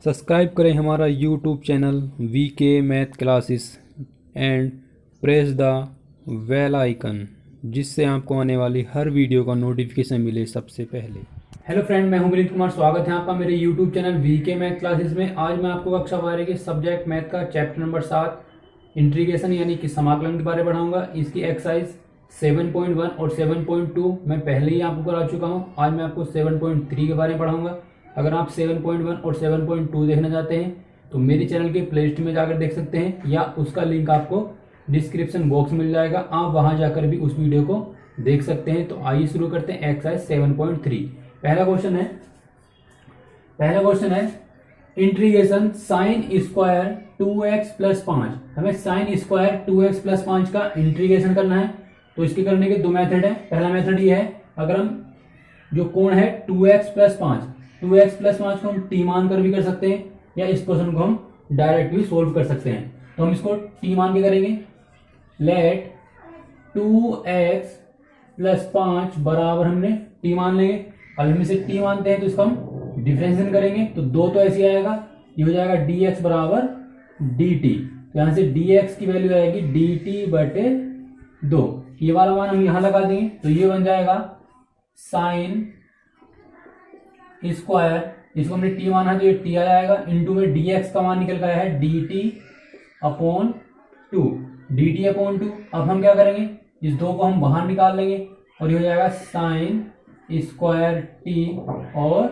Subscribe करें हमारा YouTube channel VK math classes and press the bell icon, जिससे आपको आने वाली हर वीडियो का नोटिफिकेशन मिले सबसे पहले। हेलो फ्रेंड, मैं हूं विनीत कुमार। स्वागत है आपका मेरे YouTube channel VK math classes में। आज मैं आपको कक्षा 12 के सब्जेक्ट मैथ का चैप्टर नंबर 7 इंटीग्रेशन यानी कि समाकलन के बारे में पढ़ाऊंगा। इसकी एक्सरसाइज 7.1 और 7.2 मैं पहले ही आपको करा चुका हूं। आज मैं आपको 7.3 के बारे में पढ़ाऊंगा। अगर आप 7.1 और 7.2 देखना चाहते हैं तो मेरे चैनल के प्लेलिस्ट में जाकर देख सकते हैं, या उसका लिंक आपको डिस्क्रिप्शन बॉक्स में मिल जाएगा। आप वहां जाकर भी उस वीडियो को देख सकते हैं। तो आइए शुरू करते हैं एक्सरसाइज 7.3। पहला क्वेश्चन है integration sine square 2x plus 5। हमें साइन स्क्वायर 2x प्लस 5 का इंटीग्रेशन करना है। तो इसके करने के दो मेथड है। पहला मेथड ये है, अगर हम जो कोण है 2x प्लस 5 को हम टी मान कर भी कर सकते हैं, या इस क्वेश्चन को हम डायरेक्ट भी सोल्व कर सकते हैं। तो हम इसको टी मान के करेंगे। लेट 2x प्लस 5 बराबर हमने टी मान लेंगे। अब हम इसे टी मानते हैं तो इसको हम डिफरेंशिएशन करेंगे तो दो तो ऐसे आएगा, ये हो जाएगा dx बराबर dt। तो यहां से dx की वैल्यू आएगी dt बटे 2। ये वाला मान हम यहां लगा देंगे तो ये बन जाएगा साइन स्क्वायर, इसको हमने टी माना है तो ये टी आ जाएगा, इंटू में dx का मान निकल गया है dt अपॉन 2। अब हम क्या करेंगे, इस दो को हम बाहर निकाल लेंगे और ये हो जाएगा साइन स्क्वायर टी और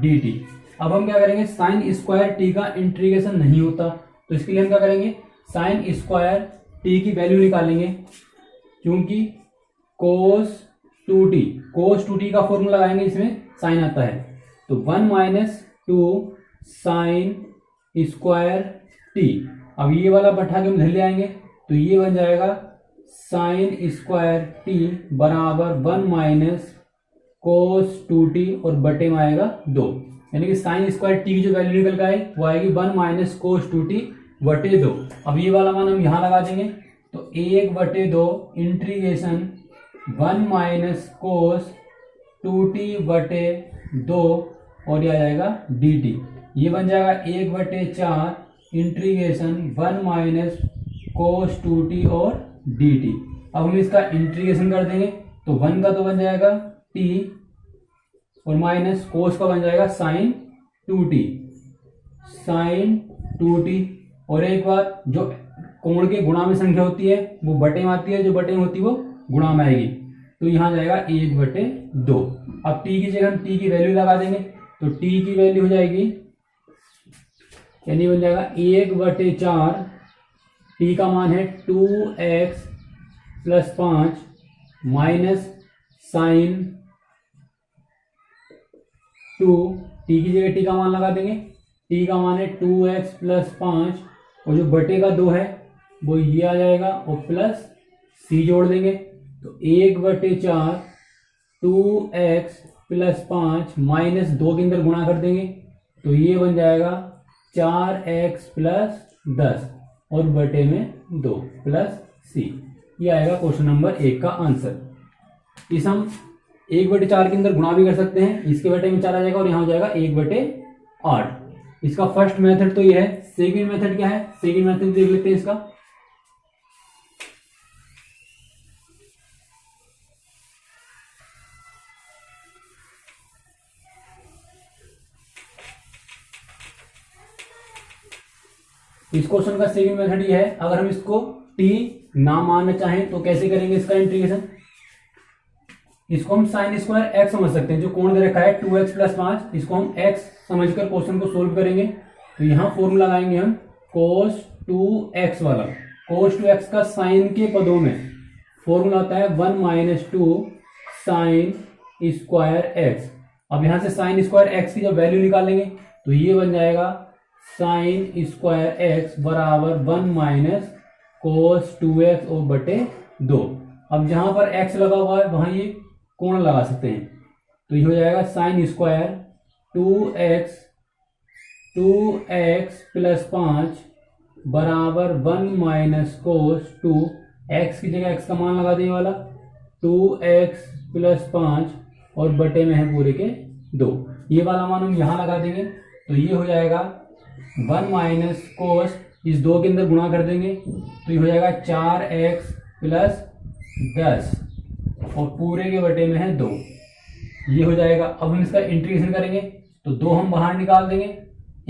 dt। अब हम क्या करेंगे, साइन स्क्वायर टी का इंटीग्रेशन नहीं होता, तो इसके लिए हम क्या करेंगे, साइन स्क्वायर टी की वैल्यू निकालेंगे। क्योंकि कोस 2t का फॉर्मूला लगाएंगे, इसमें साइन आता है। तो 1 माइनस 2 साइन स्क्वायर टी। अब ये वाला बैठा के हम इधर ले आएंगे तो ये बन जाएगा साइन स्क्वायर टी बराबर 1 माइनस कोस 2t और बटे में आएगा 2। यानी कि साइन स्क्वायर टी की जो वैल्यू निकल के आई वो आएगी 1 माइनस कोस 2t बटे 2। अब ये वाला मान हम यहां लगा देंगे तो 1 बटे 2 इंटीग्रेशन 1 माइनस कोस 2t बटे 2 और ये आ जाएगा dt। ये बन जाएगा 1 बटे 4 इंटीग्रेशन 1 माइनस कोस 2t और dt। अब हम इसका इंटीग्रेशन कर देंगे तो 1 का तो बन जाएगा t और माइनस कोस का बन जाएगा साइन 2t। और एक बात, जो कोण के गुणा में संख्या होती है वो बटे में आती है, जो बटे में होती है वो गुणा में आएगी। तो यहां जाएगा 1 बटे 2। अब t की जगह हम t की वैल्यू लगा देंगे तो t की वैल्यू हो जाएगी, यानी बन जाएगा 1 बटे 4, t का मान है 2x plus 5 minus sign 2। t की जगह t का मान लगा देंगे, t का मान है 2x प्लस 5 और जो बटे का 2 है वो ये आ जाएगा और प्लस c जोड़ देंगे तो 1 बटे 4 2x प्लस 5 माइनस 2 के अंदर गुणा कर देंगे तो ये बन जाएगा 4x प्लस 10 और बटे में 2 प्लस c। ये आएगा क्वेश्चन नंबर 1 का आंसर। इस हम 1 बटे 4 के अंदर गुणा भी कर सकते हैं, इसके बटे में 4 आ जाएगा और यहाँ हो जाएगा 1 बटे 8। इसका फर्स्ट मेथड तो ये है। सेकंड मेथड क्या है, सेकंड मेथड देख लेते हैं इसका। इस क्वेश्चन का सेकंड मेथड ये है, अगर हम इसको t ना मानना चाहें तो कैसे करेंगे इसका इंटीग्रेशन। इसको हम साइन स्क्वायर x समझ सकते हैं, जो कोण दे रखा है 2x प्लस 5, इसको हम x समझकर क्वेश्चन को सोल्व करेंगे। तो यहाँ फॉर्मूला लगाएंगे हम cos 2x वाला। cos 2x का साइन के पदों में फॉर्मूला आता है 1 माइनस 2 साइन स्क्वायर x। अब यहाँ से साइन स्क्वायर x की जब वैल्यू निकालेंगे तो ये बन जाएगा साइन स्क्वायर x बराबर 1 माइनस कोस 2x और बटे 2। अब जहां पर x लगा हुआ है वहां ये कोण लगा सकते हैं, तो ये हो जाएगा साइन स्क्वायर 2x प्लस 5 बराबर 1 माइनस कोस 2। x की जगह x का मान लगा देने वाला 2x प्लस 5 और बटे में है पूरे के 2। ये वाला मान हम यहां लगा देंगे तो ये हो जाएगा 1 माइनस कोस, इस 2 के अंदर गुणा कर देंगे तो ये हो जाएगा 4x प्लस 10 और पूरे के बटे में है 2, ये हो जाएगा। अब हम इसका इंटीग्रेशन करेंगे तो 2 हम बाहर निकाल देंगे,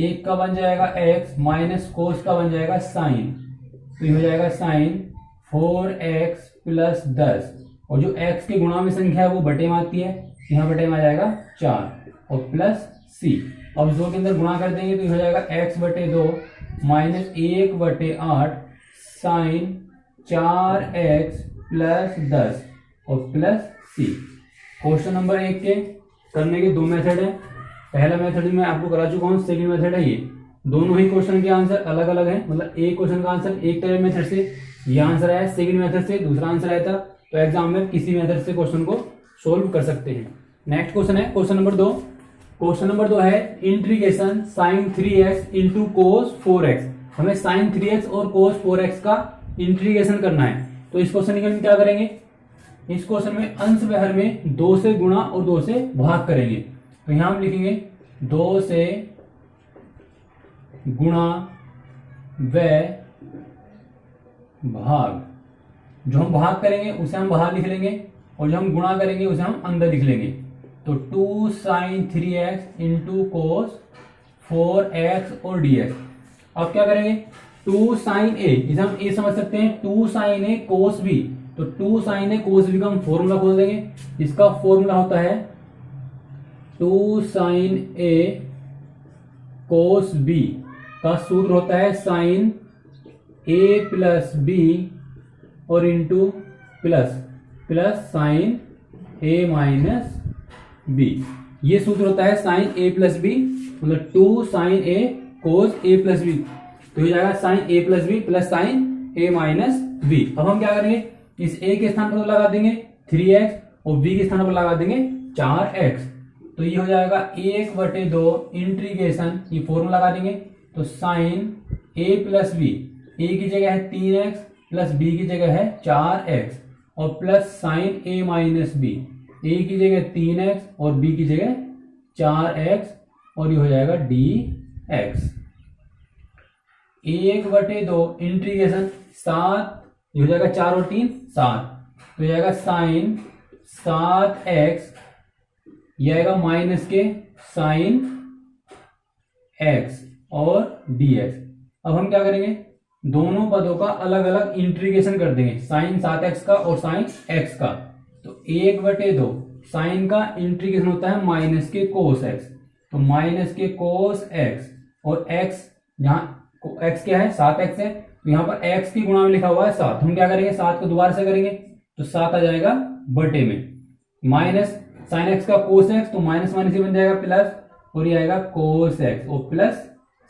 1 का बन जाएगा x माइनस कोस का बन जाएगा साइन, तो ये हो जाएगा साइन 4x प्लस 10 और जो x के गुणा में संख्या है वो बटे में आती है, यहाँ बटे में आ जाएगा 4 और प्लस c। अब 2 के अंदर गुणा कर देंगे तो ये हो जाएगा x बटे 2 माइनस 1 बटे 8 साइन 4x प्लस 10 और प्लस c। क्वेश्चन नंबर 1 के करने के 2 मेथड है। पहला मेथड मैं आपको करा चुका हूँ, सेकंड मेथड है ये। दोनों ही क्वेश्चन के आंसर अलग अलग है, मतलब एक क्वेश्चन का आंसर एक तरह मेथड से ये आंसर आया, सेकंड मेथड से दूसरा आंसर आया था। तो एग्जाम में किसी मेथड से क्वेश्चन को सोल्व कर सकते हैं। नेक्स्ट क्वेश्चन है क्वेश्चन नंबर 2। क्वेश्चन नंबर 2 है integration sign 3x into cos 4x। हमें साइन 3x और कोस 4x का इंटीग्रेशन करना है। तो इस क्वेश्चन के हम क्या करेंगे, इस क्वेश्चन में अंश व्यहर में 2 से गुणा और 2 से भाग करेंगे। तो यहां हम लिखेंगे 2 से गुणा व भाग, जो हम भाग करेंगे उसे हम बाहर लिख लेंगे और जो हम गुणा करेंगे उसे हम अंदर लिख लेंगे। तो 2 sign 3x into cos 4x और dx। अब क्या करेंगे, 2 साइन ए, इसे हम ए समझ सकते हैं, 2 साइन ए कोस बी। तो 2 साइन ए कोस बी का हम फॉर्मूला खोल देंगे। इसका फॉर्मूला होता है 2 साइन ए कोस बी का सूत्र होता है साइन ए प्लस बी और इंटू प्लस प्लस साइन ए माइनस बी। ये सूत्र होता है साइन ए प्लस बी, मतलब 2 साइन ए कोस ए प्लस बी। तो ये जाएगा साइन ए प्लस बी प्लस साइन ए माइनस बी। अब हम क्या करेंगे, इस a के स्थान पर लगा देंगे 3x और b के स्थान पर लगा देंगे 4x। तो ये हो जाएगा 1/2 इंटीग्रेशन, ये फॉर्मूला लगा देंगे तो sine a plus B, a की जगह है 3x प्लस b की जगह है 4x और plus sine a minus B, a की जगह 3x और b की जगह 4x और ये हो जाएगा dx। 1/2 इंटीग्रेशन 7, ये हो जाएगा 4 और 3 7, तो ये आएगा साइन 7x, ये आएगा माइनस के साइन x और dx। अब हम क्या करेंगे, दोनों पदों का अलग अलग इंटीग्रेशन कर देंगे, साइन 7x का और साइन x का। तो 1/2 साइन का इंटीग्रेशन होता है माइनस के कोस x, तो माइनस के कोस x और x, यहाँ x क्या है 7x है, तो यहाँ पर x की गुणा में लिखा हुआ है 7। हम क्या करेंगे, 7 को दोबारा से करेंगे तो 7 आ जाएगा बटे में, माइनस साइन x का कोस x, तो माइनस माइनस ही बन जाएगा प्लस और ये आएगा कोस x और प्लस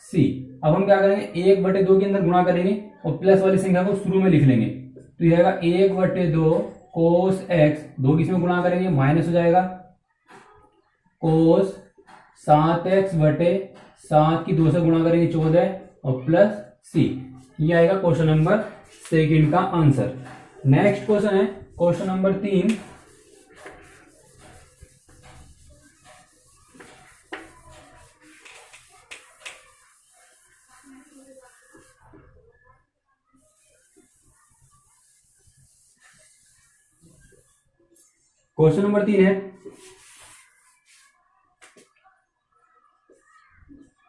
c। अब हम क्या करेंगे, 1/2 के अंदर गुणा करेंगे और प्लस वाली संख्या को शुरू में लिख लेंगे। तो ये आएगा 1/2 कोस x, 2 किसमें गुणा करेंगे माइनस हो जाएगा कोस 7x बटे 7 की 2 से गुणा करेंगे 14 और प्लस c। ये आएगा क्वेश्चन नंबर 2 का आंसर। नेक्स्ट क्वेश्चन है क्वेश्चन नंबर 3। क्वेश्चन नंबर 3 है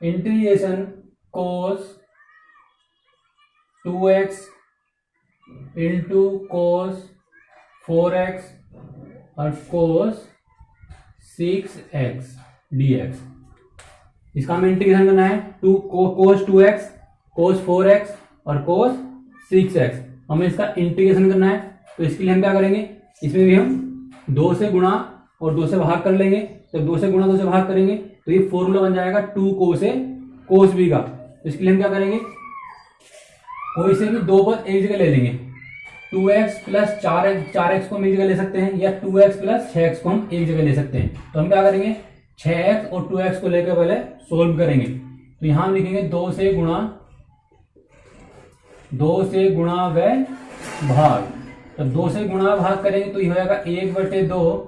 इंटीग्रेशन कोस 2x इंटू कोस 4x और कोस 6x dx। इसका हमें इंटीग्रेशन करना है कोस 2x, कोस 4x और कोस 6x। हमें इसका इंटीग्रेशन करना है, तो इसके लिए हम क्या करेंगे, इसमें भी हम 2 से गुणा और 2 से भाग कर लेंगे। जब 2 से गुणा 2 से भाग करेंगे तो ये फॉर्मूला बन जाएगा 2 कोस ए कोस बी का। तो इसके लिए हम क्या करेंगे, कोई से भी 2 पद एक जगह ले लेंगे, 2x प्लस 4x को हम एक जगह ले सकते हैं या 2x प्लस 6x को हम एक जगह ले सकते हैं। तो हम क्या करेंगे, 6x और 2x को लेकर पहले सोल्व करेंगे। तो यहां हम लिखेंगे 2 से गुणा व भाग। तो 2 से गुणा भाग करेंगे तो ये हो जाएगा 1/2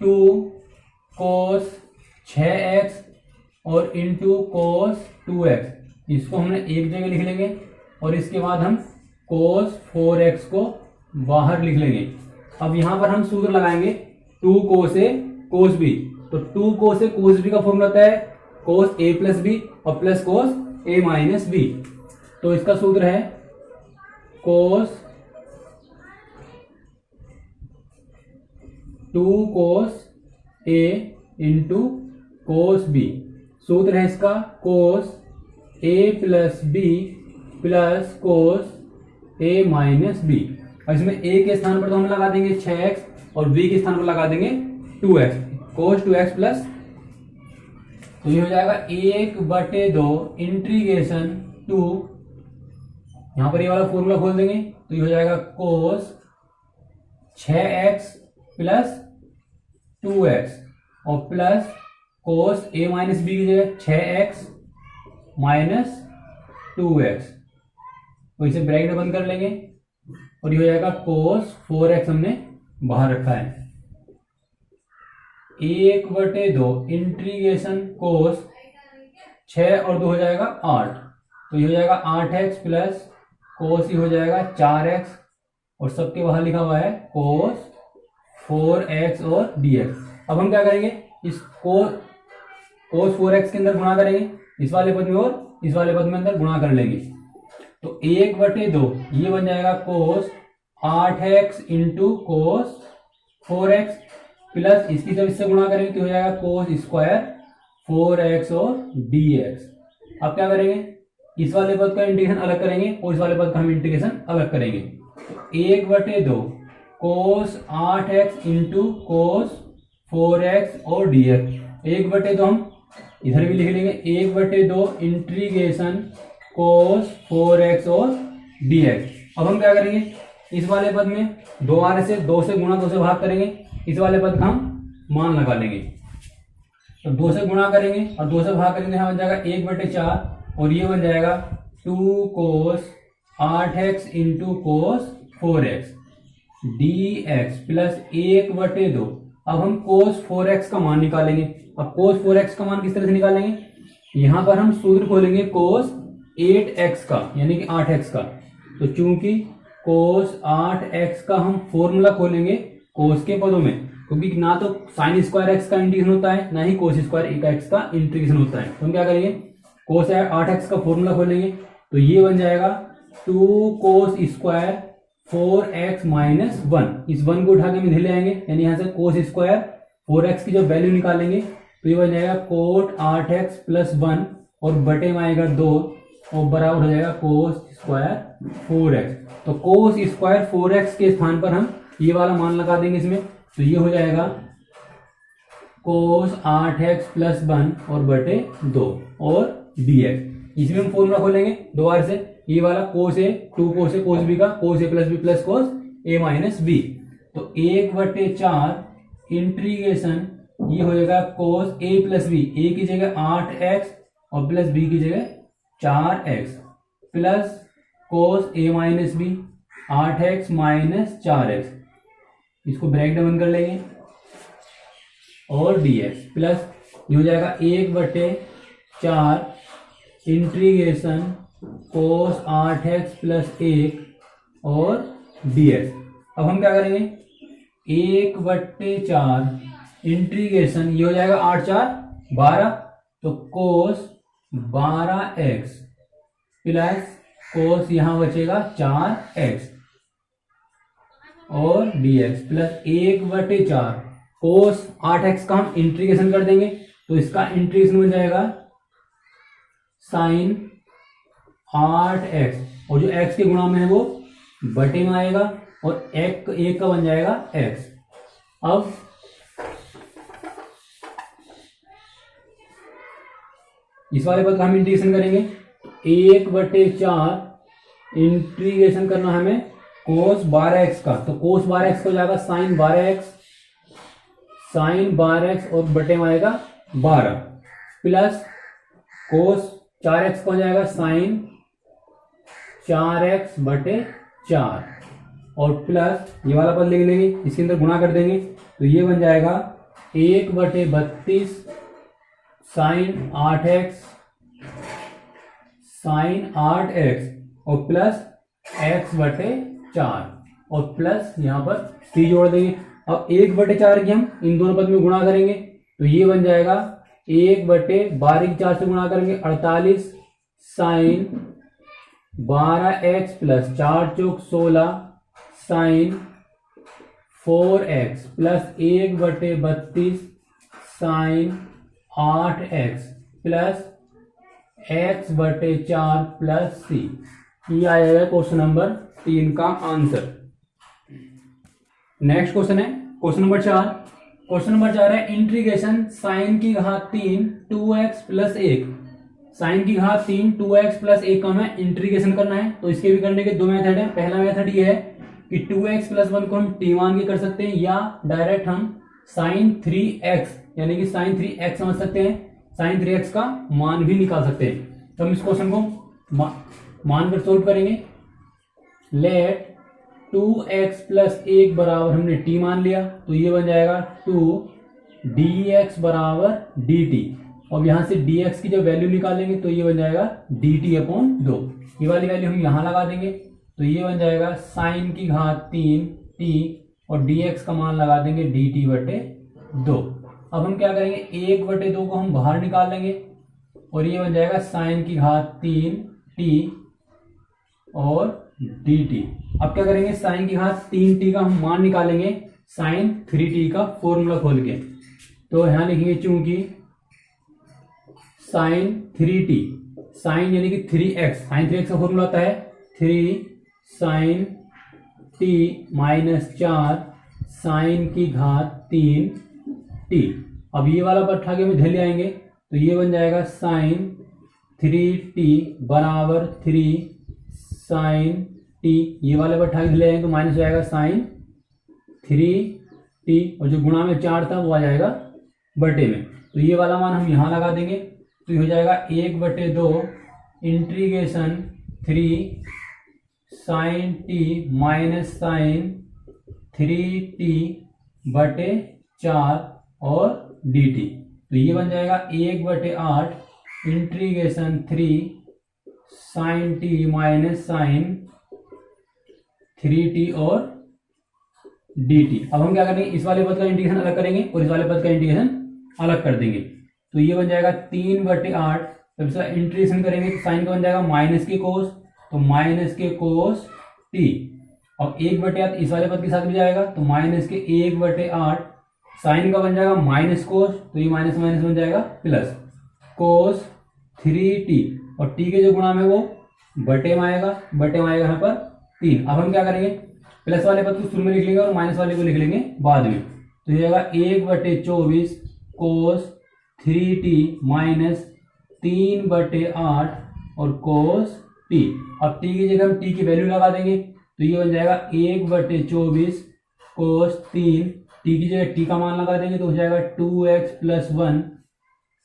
2 कोस 6x और इंटू कोस 2x, इसको हमने एक जगह लिख लेंगे और इसके बाद हम कोस 4x को बाहर लिख लेंगे। अब यहां पर हम सूत्र लगाएंगे 2 कोस ए कोस बी। तो 2 कोस ए कोस बी का फॉर्मूला होता है कोस ए प्लस बी और plus cos A minus B. तो इसका सूत्र है कोस 2 कोस ए इंटू कोस बी। सूत्र है इसका कोस ए plus B plus cos A minus B. और इसमें ए के स्थान पर तो हम लगा देंगे 6x और बी के स्थान पर लगा देंगे 2x, कोस 2x प्लस, तो ये हो जाएगा 1/2 इंटीग्रेशन 2, यहां पर ये वाला फॉर्मूला खोल देंगे तो ये हो जाएगा कोस 6x प्लस 2x और plus cos a minus B की जगह 6x माइनस 2x, तो इसे ब्रैकेट बंद कर लेंगे और ये हो जाएगा कोस 4x हमने बाहर रखा है। 1/2 इंटीग्रेशन कोस 6 और 2 हो जाएगा 8, तो ये हो जाएगा 8x प्लस कोस ये हो जाएगा 4x और सबके बाहर लिखा हुआ है कोस 4x और dx। अब हम क्या करेंगे, इस कोस 4x के अंदर गुणा करेंगे, इस वाले पद में और इस वाले पद में अंदर गुणा कर लेंगे। तो 1/2 ये बन जाएगा कोस 8x into cos 4x plus इसकी जब इससे गुणा करेंगे तो हो जाएगा कोस स्क्वायर 4x और dx। अब क्या करेंगे, इस वाले पद का इंटीग्रेशन अलग करेंगे और इस वाले पद का हम इंटीग्रेशन अलग करेंगे। तो 1/2 कोस 8x इंटू कोस 4x और dx। 1/2 हम इधर भी लिख लेंगे, 1/2 इंटीग्रेशन कोस 4x और dx। अब हम क्या करेंगे, इस वाले पद में 2 से 2 से गुणा 2 से भाग करेंगे, इस वाले पद का हम मान लगा लेंगे। तो 2 से गुणा करेंगे और 2 से भाग करेंगे, यहाँ बन जाएगा 1/4 और ये बन जाएगा 2 कोस 8x into cos 4x dx plus 1/2। अब हम कोस 4x का मान निकालेंगे। अब कोस 4x का मान किस तरह से निकालेंगे, यहां पर हम सूत्र खोलेंगे कोस 8x का यानी कि 8x का। तो चूंकि कोस 8x का हम फॉर्मूला खोलेंगे कोस के पदों में, क्योंकि ना तो साइन स्क्वायर एक्स का इंटीग्रेशन होता है ना ही कोस स्क्वायर एक्स का इंटीग्रेशन होता है। तो हम क्या करेंगे, कोस 8x का फॉर्मूला खोलेंगे तो ये बन जाएगा 2 कोस स्क्वायर 4x माइनस 1। इस 1 को उठा के हम इधर ले आएंगे, यानी यहां से कोस स्क्वायर 4x की जब वैल्यू निकालेंगे तो ये बन जाएगा कोट 8x प्लस 1 और बटे में आएगा 2 और बराबर हो जाएगा कोस स्क्वायर 4x। तो कोस स्क्वायर 4x के स्थान पर हम ये वाला मान लगा देंगे इसमें, तो ये हो जाएगा कोस 8x प्लस 1 और बटे 2 और dx। इसमें हम फॉर्मूला खोलेंगे 2 बार से, ये वाला कोस ए 2 कोस ए कोस बी का कोस ए plus B plus cos A minus B. तो 1/4 इंटीग्रेशन ये हो जाएगा कोस ए प्लस बी, ए की जगह 8x और प्लस बी की जगह 4x plus cos A minus B 8x minus 4x, इसको ब्रैकेट बंद कर लेंगे और dx प्लस ये हो जाएगा 1/4 इंटीग्रेशन कोस 8x प्लस 1 और dx। अब हम क्या करेंगे, 1/4 इंटीग्रेशन ये हो जाएगा 8×4 12, तो कोस 12x प्लस कोस यहां बचेगा 4x और dx प्लस 1/4 कोस 8x का हम इंटीग्रेशन कर देंगे तो इसका इंटीग्रेशन हो जाएगा साइन 8x और जो x के गुणा में है वो बटे में आएगा और एक का बन जाएगा x। अब इस वाले पद का हम इंटीग्रेशन करेंगे, 1/4 इंटीग्रेशन करना हमें कोस 12x का, तो कोस 12x हो जाएगा साइन 12x और बटे में आएगा 12 प्लस कोस 4x को हो जाएगा साइन 4x बटे 4 और प्लस ये वाला पद लिख लेंगे, इसके अंदर गुणा कर देंगे तो ये बन जाएगा 1/32 साइन 8x और प्लस x/4 और प्लस यहाँ पर c जोड़ देंगे। अब 1/4 की हम इन दोनों पद में गुणा करेंगे तो ये बन जाएगा 1/12 से गुणा करेंगे 48 साइन 12x प्लस 4 चौक 16 sine 4x plus 1/32 sine 8x plus x/4 plus c। ये आ जाएगा क्वेश्चन नंबर 3 का आंसर। नेक्स्ट क्वेश्चन है क्वेश्चन नंबर 4। क्वेश्चन नंबर 4 है इंटीग्रेशन साइन की घात 3 2x प्लस 1। साइन की घात 3 2x प्लस 1 का हमें इंटीग्रेशन करना है। तो इसके भी करने के दो मेथड है। पहला मेथड ये है कि 2x प्लस 1 को हम t मान के कर सकते हैं या डायरेक्ट हम साइन 3x यानी कि साइन 3x समझ सकते हैं, साइन 3x का मान भी निकाल सकते हैं। तो हम इस क्वेश्चन को मान कर सोल्व करेंगे। लेट 2x प्लस 1 बराबर हमने t मान लिया तो ये बन जाएगा 2 dx बराबर dt। अब यहां से dx की जब वैल्यू निकालेंगे तो ये बन जाएगा dt/2। ये वाली वैल्यू हम यहां लगा देंगे तो ये बन जाएगा साइन की घात 3 t और dx का मान लगा देंगे dt/2। अब हम क्या करेंगे 1/2 को हम बाहर निकाल लेंगे और ये बन जाएगा साइन की घात 3 t और dt। अब क्या करेंगे साइन की घात 3t का हम मान निकालेंगे साइन 3t का फॉर्मूला खोल के। तो यहां लिखेंगे चूंकि साइन 3t साइन यानी कि 3x साइन 3x का फॉर्मूला होता है 3 साइन t माइनस 4 साइन की घात 3t। अब ये वाला पद उठा के हम इधर ले आएंगे तो ये बन जाएगा साइन 3t बराबर 3 साइन t। ये वाले पद उठा के ले आएंगे तो माइनस हो जाएगा साइन 3t और जो गुणा में 4 था वो आ जाएगा बटे में। तो ये वाला मान हम यहां लगा देंगे तो ये हो जाएगा 1/2 integration 3 sine t minus sine 3t बटे 4 और dt। तो ये बन जाएगा 1/8 integration 3 sine t minus sine 3t और dt। अब हम क्या करेंगे इस वाले पद का इंटीग्रेशन अलग करेंगे और इस वाले पद का इंटीग्रेशन अलग कर देंगे। तो ये बन जाएगा 3/8। जब इसका इंटीग्रेशन करेंगे तो साइन का बन जाएगा माइनस के कोस तो माइनस के कोस t। अब 1/8 इस वाले पद के साथ भी जाएगा तो माइनस के 1/8 साइन का बन जाएगा माइनस कोस तो ये माइनस माइनस बन जाएगा प्लस कोस 3t और t के जो गुणा में वो बटे में आएगा यहाँ पर 3। अब हम क्या करेंगे प्लस वाले पद को शुरू में लिख लेंगे और माइनस वाले को लिख लेंगे बाद में। तो ये आएगा 1/24 कोस 3t माइनस 3/8 और कोस t। अब t की जगह हम t की वैल्यू लगा देंगे तो ये बन जाएगा 1/24 कोस 3 t की जगह t का मान लगा देंगे तो हो जाएगा 2x प्लस 1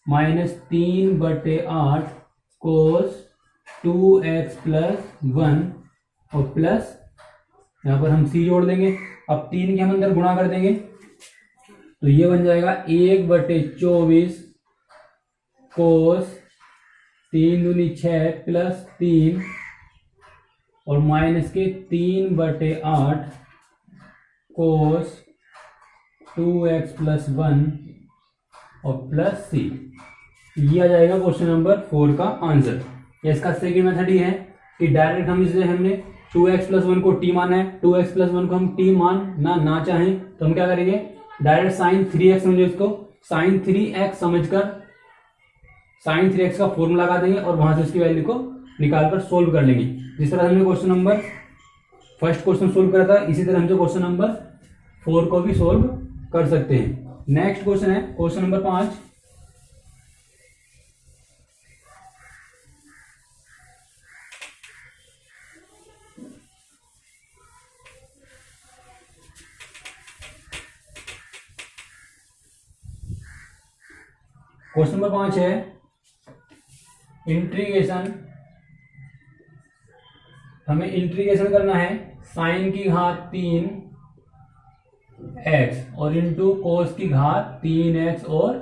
माइनस 3/8 कोस 2x प्लस 1 और प्लस यहाँ पर हम c जोड़ देंगे। अब 3 के हम अंदर गुणा कर देंगे तो ये बन जाएगा 1/24 कोस 3 दूनी 6 प्लस 3 और माइनस के 3/8 कोस 2x प्लस 1 और प्लस c। ये आ जाएगा क्वेश्चन नंबर 4 का आंसर। इसका सेकेंड मेथड ये है कि डायरेक्ट हम इसे हमने 2x प्लस 1 को t माना है 2x प्लस 1 को हम t मान ना चाहें तो हम क्या करेंगे डायरेक्ट साइन 3x समझो इसको साइन 3x समझकर साइन 3x का फॉर्मूला लगा देंगे और वहां से उसकी वैल्यू को निकालकर सोल्व कर लेंगे। जिस तरह हमने question number first question solve करा था इसी तरह हम जो क्वेश्चन नंबर 4 को भी सोल्व कर सकते हैं। नेक्स्ट क्वेश्चन है क्वेश्चन नंबर 5। क्वेश्चन नंबर 5 है इंटीग्रेशन। हमें इंटीग्रेशन करना है साइन की घात 3x और इंटू कोस की घात 3x और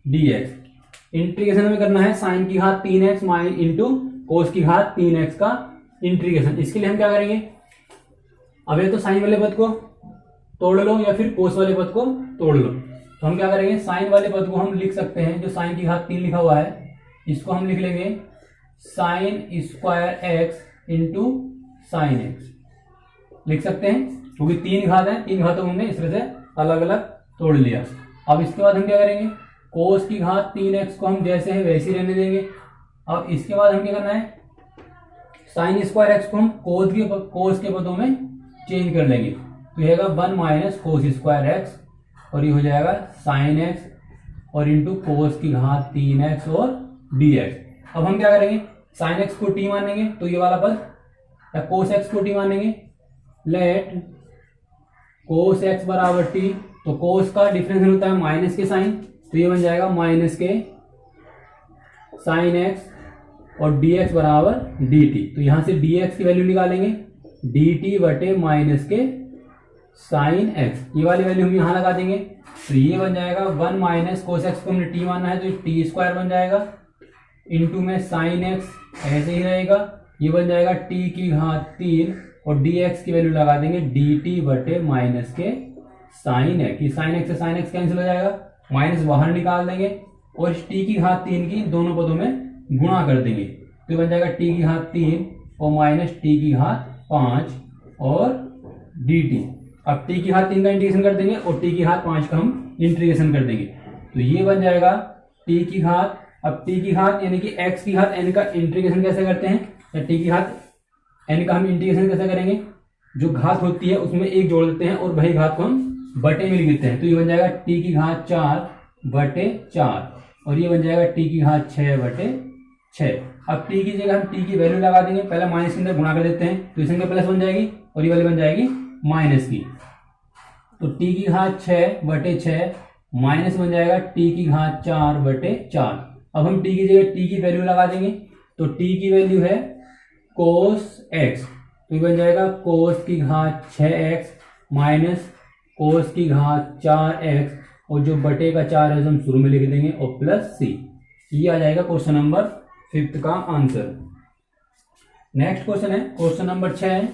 dx। इंटीग्रेशन में करना है साइन की घात 3x इंटू कोस की घात 3x का इंटीग्रेशन। इसके लिए हम क्या करेंगे, अब ये तो साइन वाले पद को तोड़ लो या फिर कोस वाले पद को तोड़ लो। तो हम क्या करेंगे, साइन वाले पद को हम लिख सकते हैं, जो साइन की घात 3 लिखा हुआ है इसको हम लिख लेंगे sign square X into sine x लिख सकते हैं, क्योंकि 3 घात है, 3 घातों को हमने इस तरह से अलग अलग तोड़ लिया। अब इसके बाद हम क्या करेंगे, कोस की घात 3x को हम जैसे है वैसे ही रहने देंगे। अब इसके बाद हम क्या करना है, साइन स्क्वायर एक्स को हम कोस के पदों में चेंज कर लेंगे। तो ये होगा 1 माइनस कोस स्क्वायर एक्स और ये हो जाएगा साइन एक्स और इंटू कोस की घात 3x और dx। अब हम क्या करेंगे, साइन एक्स को t मानेंगे तो ये वाला पद, या कोस एक्स को t मानेंगे, लेट कोस एक्स बराबर t। तो कोस का डिफरेंशियल होता है माइनस के साइन, तो ये बन जाएगा माइनस के साइन एक्स और dx बराबर dt। तो यहां से dx की वैल्यू निकालेंगे, dt बटे माइनस के साइन एक्स, ये वाली वैल्यू हम यहां लगा देंगे। तो ये बन जाएगा 1 माइनस कोस एक्स को हमने t माना है तो टी स्क्वायर बन जाएगा, इंटू में साइन एक्स ऐसे ही रहेगा, ये बन जाएगा t की घात 3 और dx की वैल्यू लगा देंगे dt बटे माइनस के साइन एक्स। ये साइन एक्स से साइन एक्स कैंसिल हो जाएगा, माइनस बाहर निकाल देंगे और इस t की घात 3 की दोनों पदों में गुणा कर देंगे। तो ये बन जाएगा t की घात 3 और माइनस t की घात 5 और dt। अब t की घात 3 का इंटीग्रेशन कर देंगे और t की घात 5 का हम इंटीग्रेशन कर देंगे। तो ये बन जाएगा t की घात, अब t की घात यानी कि x की घात n का इंटीग्रेशन कैसे करते हैं, या t की घात n का हम इंटीग्रेशन कैसे करेंगे, जो घात होती है उसमें एक जोड़ देते हैं और वही घात को हम बटे में लिख देते हैं। तो ये बन जाएगा t की घात 4 बटे 4 और ये बन जाएगा t की घात 6 बटे 6। अब t की जगह हम t की वैल्यू लगा देंगे, पहले माइनस के अंदर गुणा कर देते हैं तो इसमें प्लस बन जाएगी और ये वाली बन जाएगी माइनस की। तो t की घात 6 बटे 6 माइनस बन जाएगा t की घात 4 बटे 4। अब हम t की जगह t की वैल्यू लगा देंगे, तो t की वैल्यू है कोस x, तो ये बन जाएगा कोस की घात 6x माइनस कोस की घात 4x और जो बटे का 4 है हम शुरू में लिख देंगे और प्लस c। ये आ जाएगा क्वेश्चन नंबर 5 का आंसर। नेक्स्ट क्वेश्चन है क्वेश्चन नंबर 6।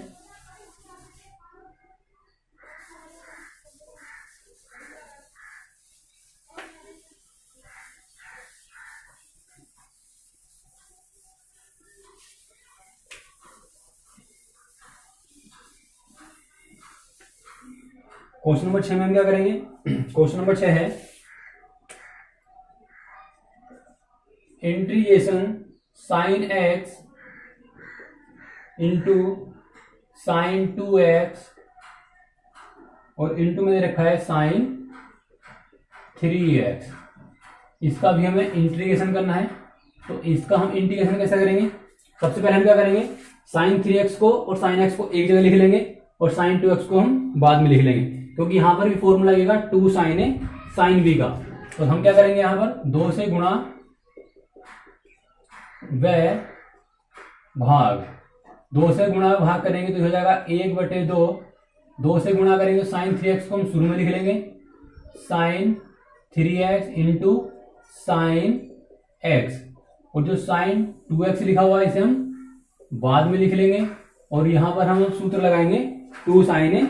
क्वेश्चन नंबर 6 में हम क्या करेंगे, क्वेश्चन नंबर 6 है integration sine x into sine 2x और इंटू में दे रखा है साइन 3x। इसका भी हमें इंटीग्रेशन करना है। तो इसका हम इंटीग्रेशन कैसे करेंगे, सबसे पहले हम क्या करेंगे, साइन 3x को और साइन x को एक जगह लिख लेंगे और साइन 2x को हम बाद में लिख लेंगे, क्योंकि यहां पर भी फॉर्मूला लगेगा 2 साइन ए साइन बी का। तो हम क्या करेंगे, यहां पर 2 से गुणा व भाग, 2 से गुणा भाग करेंगे तो हो जाएगा 1 बटे 2। 2 से गुणा करेंगे तो साइन 3x को हम शुरू में लिख लेंगे, sign 3x into sine x और जो साइन 2x लिखा हुआ है इसे हम बाद में लिख लेंगे और यहां पर हम सूत्र लगाएंगे 2 साइन ए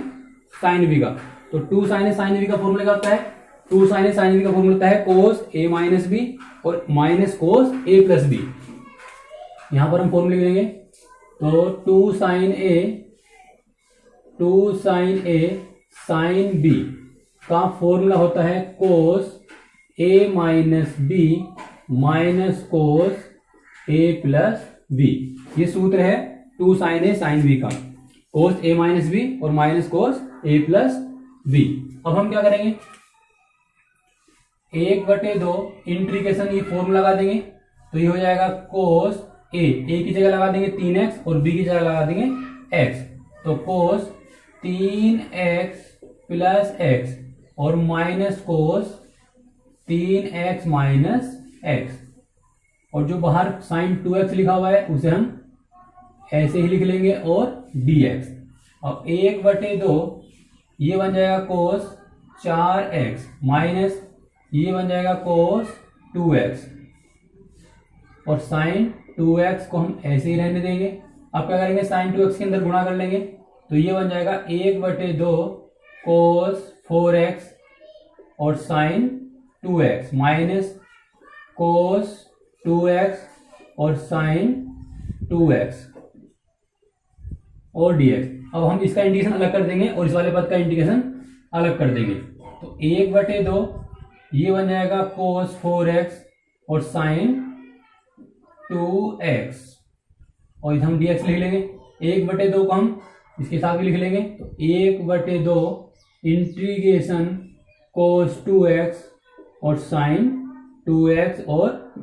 साइन बी का। तो 2 साइन ए साइन बी का फॉर्मूला क्या होता है, 2 साइन ए साइन बी का फॉर्मूला होता है कोस ए माइनस बी और माइनस कोस ए प्लस बी। यहां पर हम फॉर्मूला लिख लेंगे, तो 2 साइन ए साइन बी का फॉर्मूला होता है कोस A minus B minus cos A plus B. ये सूत्र है 2 साइन ए साइन बी का, कोस ए माइनस बी और माइनस कोस ए प्लस बी। अब हम क्या करेंगे, 1 बटे 2 इंटीग्रेशन, ये फॉर्मूला लगा देंगे तो ये हो जाएगा कोस ए की जगह लगा देंगे 3x और बी की जगह लगा देंगे x। तो कोस 3x प्लस x और minus cos 3x minus x और जो बाहर साइन 2x लिखा हुआ है उसे हम ऐसे ही लिख लेंगे और dx। अब 1 बटे 2 ये बन जाएगा कोस 4x माइनस ये बन जाएगा कोस 2x और साइन 2x को हम ऐसे ही रहने देंगे। अब क्या करेंगे, साइन 2x के अंदर गुणा कर लेंगे, तो ये बन जाएगा 1/2 cos 4x और sign 2x minus cos 2x और साइन 2x और dx। अब हम इसका इंटीग्रेशन अलग कर देंगे और इस वाले पद का इंटीग्रेशन अलग कर देंगे, तो 1/2 ये बन जाएगा cos 4x और साइन 2x और इधर हम dx लिख लेंगे। 1/2 को हम इसके साथ भी लिख लेंगे, तो 1/2 इंटीग्रेशन cos 2x और साइन 2x और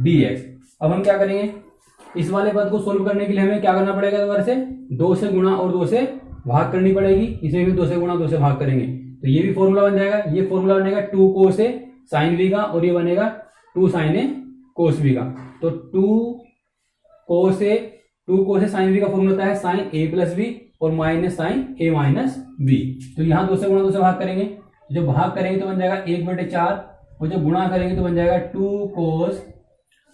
dx। अब हम क्या करेंगे, इस वाले पद को सोल्व करने के लिए हमें क्या करना पड़ेगा, दोबारा से 2 से गुणा और 2 से भाग करनी पड़ेगी। इसमें भी 2 से गुणा 2 से भाग करेंगे, तो ये भी फॉर्मूला बन जाएगा। ये फॉर्मूला बनेगा 2 cos a sin v का और ये बनेगा 2 sin a cos v का। तो 2 cos a sin v का फॉर्मूला होता है sin a प्लस v और minus sin a minus v। तो यहाँ 2 से गुणा 2 से भाग करेंगे, जो भाग करेंगे तो बन जाएगा 1/4 और जो गुणा करेंगे तो बन जाएगा 2 cos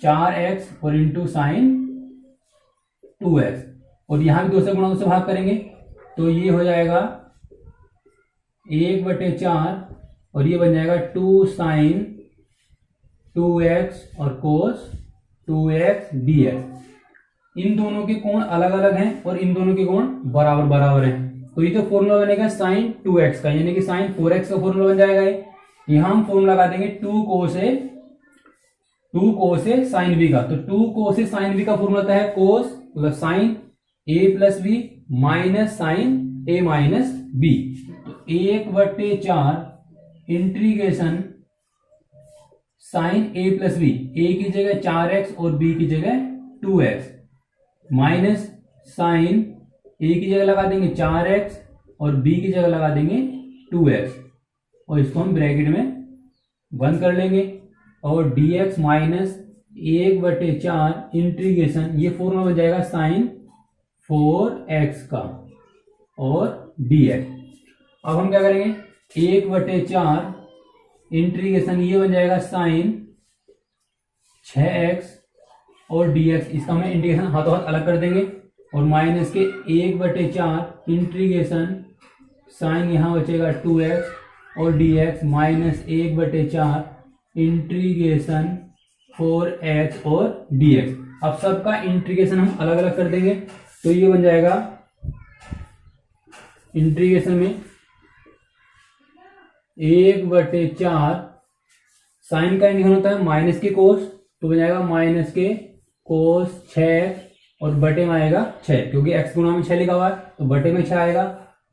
4x और इंटू साइन 2x और यहाँ भी 2 से गुणा 2 से भाग करेंगे, तो ये हो जाएगा 1/4 और ये बन जाएगा 2 sin 2x और cos 2x dx। इन दोनों के कोण अलग अलग हैं और इन दोनों के कोण बराबर बराबर हैं, तो ये जो फॉर्मूला बनेगा sin 2x का, यानी कि sin 4x का फॉर्मूला बन जाएगा। यहाँ हम फॉर्मूला लगा देंगे 2 cos a sin v का, तो 2 cos a sin v का फॉर्मूला होता है cos plus sin a plus v minus sin a minus b। तो 1/4 integration sin a plus v, a की जगह 4x और b की जगह 2x माइनस sin a की जगह लगा देंगे 4x और b की जगह लगा देंगे 2x और इसको हम ब्रैकेट में बंद कर लेंगे और dx माइनस 1/4 इंटीग्रेशन, ये फॉर्मूला बन जाएगा sin 4x का और dx। अब हम क्या करेंगे, 1/4 इंटीग्रेशन, ये बन जाएगा sin 6x और dx, इसका हमें इंटीग्रेशन हाथों हाथ अलग कर देंगे और माइनस के 1/4 इंटीग्रेशन साइन यहाँ बचेगा 2x और dx माइनस 1/4 इंटीग्रेशन 4x और dx। अब सबका इंटीग्रेशन हम अलग अलग कर देंगे, तो ये बन जाएगा इंटीग्रेशन में 1/4 साइन का इंटीग्रेशन होता है माइनस के कोस, तो बन जाएगा माइनस के कोस 6 और बटे में आएगा 6, क्योंकि x गुणा में 6 लिखा हुआ है तो बटे में 6 आएगा,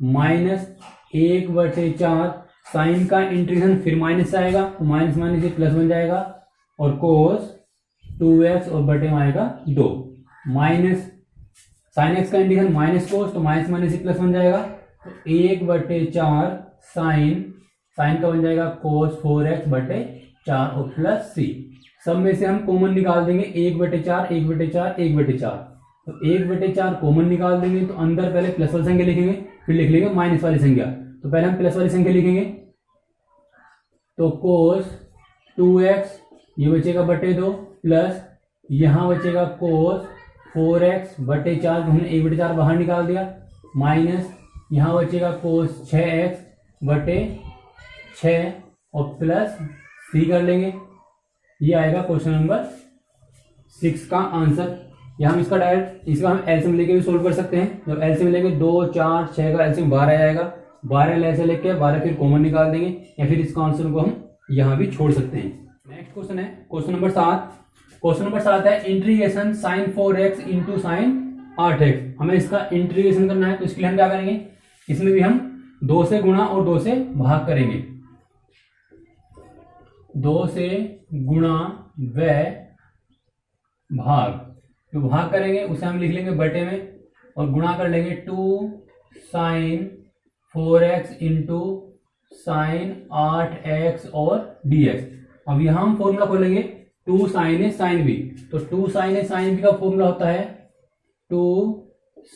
माइनस 1/4 साइन का इंटीग्रेशन फिर माइनस से आएगा तो माइनस माइनस ये प्लस बन जाएगा और कोस 2x और बटे में आएगा 2, माइनस साइन x का इंटीग्रेशन माइनस कोस तो माइनस माइनस ये प्लस बन जाएगा, तो 1/4 साइन का बन जाएगा कोस 4x बटे 4 और प्लस c। सब में से हम कॉमन निकाल देंगे 1/4 1/4 1/4, तो 1/4 कॉमन निकाल देंगे, तो अंदर पहले प्लस वाली संख्या लिखेंगे फिर लिख लेंगे माइनस वाली संख्या, तो पहले हम प्लस वाली संख्या लिखेंगे, तो कोस 2x ये बचेगा बटे 2 प्लस यहाँ बचेगा कोस 4x बटे 4, हमने 1/4 बाहर निकाल दिया, माइनस यहाँ बचेगा कोस 6x बटे 6 और प्लस c कर लेंगे। ये आएगा क्वेश्चन नंबर 6 का आंसर। या हम इसका डायरेक्ट इसका हम एलसीएम लेके भी सोल्व कर सकते हैं। जब एलसीएम लेंगे 2 4 6 का एलसीएम 12 आएगा, 12 ऐसे लेके 12 फिर कॉमन निकाल देंगे, या फिर इसका आंसर को हम यहाँ भी छोड़ सकते हैं। नेक्स्ट क्वेश्चन है क्वेश्चन नंबर 7। क्वेश्चन नंबर 7 है integration sin 4x into sine 8x। हमें इसका इंटीग्रेशन करना है, तो इसके लिए हम क्या करेंगे, इसमें भी हम 2 से गुणा और 2 से भाग करेंगे। 2 से गुणा व भाग, जो भाग करेंगे उसे हम लिख लेंगे बटे में और गुणा कर लेंगे 2 sin 4x into sine 8x और dx। अब यहाँ हम फॉर्मूला खोलेंगे 2 sin a sin b, तो 2 sin a sin b का फॉर्मूला होता है 2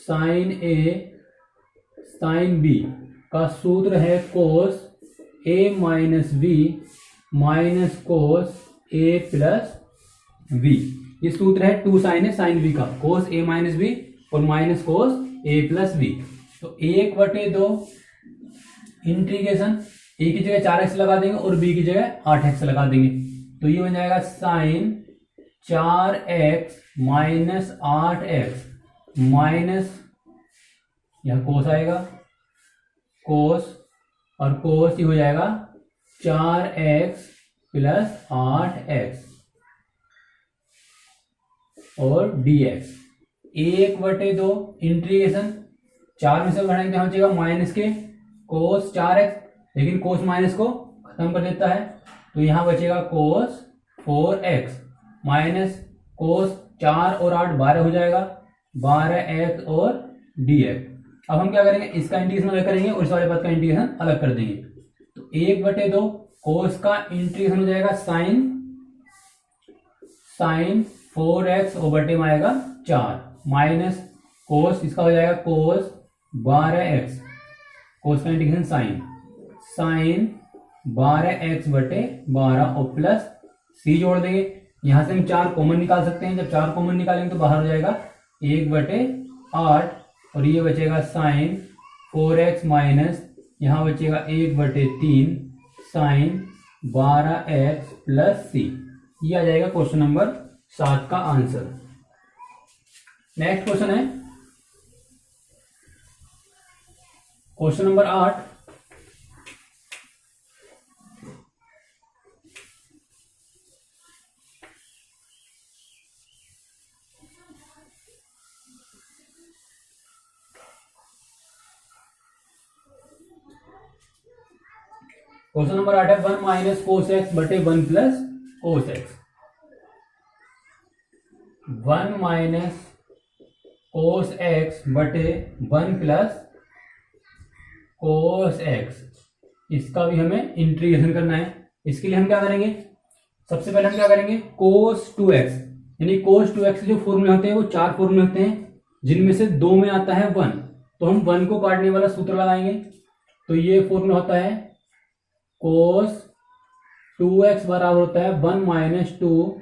sin a sin b का सूत्र है cos a minus b minus cos a plus v। ये सूत्र है 2 साइन ए साइन बी का, कोस ए माइनस बी और माइनस कोस ए प्लस बी। तो 1/2 इंटीग्रेशन ए की जगह 4x लगा देंगे और बी की जगह 8x लगा देंगे, तो ये बन जाएगा sign 4x minus 8x minus, यह कोस आएगा, कोस और कोस ही हो जाएगा 4x प्लस 8x और dx। 1/2 इंटीग्रेशन 4 में से बढ़ाएंगे हो जाएगा माइनस के कोस 4x, लेकिन कोस माइनस को खत्म कर देता है, तो यहां बचेगा कोस 4x माइनस कोस 4 और 8 12 हो जाएगा, 12x और dx। अब हम क्या करेंगे, इसका इंटीग्रेशन अलग करेंगे और इस वाले पद का इंटीग्रेशन अलग कर देंगे। तो 1/2 कोस का इंटीग्रेशन हो जाएगा साइन 4x और बटे में आएगा 4 माइनस कोस, इसका हो जाएगा कोस 12x, कोस का इंटीग्रेशन साइन 12x बटे 12 और प्लस c जोड़ देंगे। यहां से हम 4 कॉमन निकाल सकते हैं, जब 4 कॉमन निकालेंगे तो बाहर हो जाएगा 1/8 और ये बचेगा साइन 4x माइनस, यहां बचेगा 1/3 साइन 12x प्लस c। ये आ जाएगा क्वेश्चन नंबर 7 का आंसर। नेक्स्ट क्वेश्चन है क्वेश्चन नंबर 8। क्वेश्चन नंबर 8 है 1 माइनस कोस एक्स बटे 1 plus cos x. 1 minus cos x बटे 1 प्लस कोस एक्स, इसका भी हमें इंटीग्रेशन करना है। इसके लिए हम क्या करेंगे, सबसे पहले हम क्या करेंगे, कोस 2x, यानी कोस 2x जो फॉर्मूले होते हैं वो 4 फॉर्मूले होते हैं, जिनमें से 2 में आता है 1, तो हम 1 को काटने वाला सूत्र लगाएंगे। तो ये फॉर्मूला होता है कोस 2x बराबर होता है 1 माइनस 2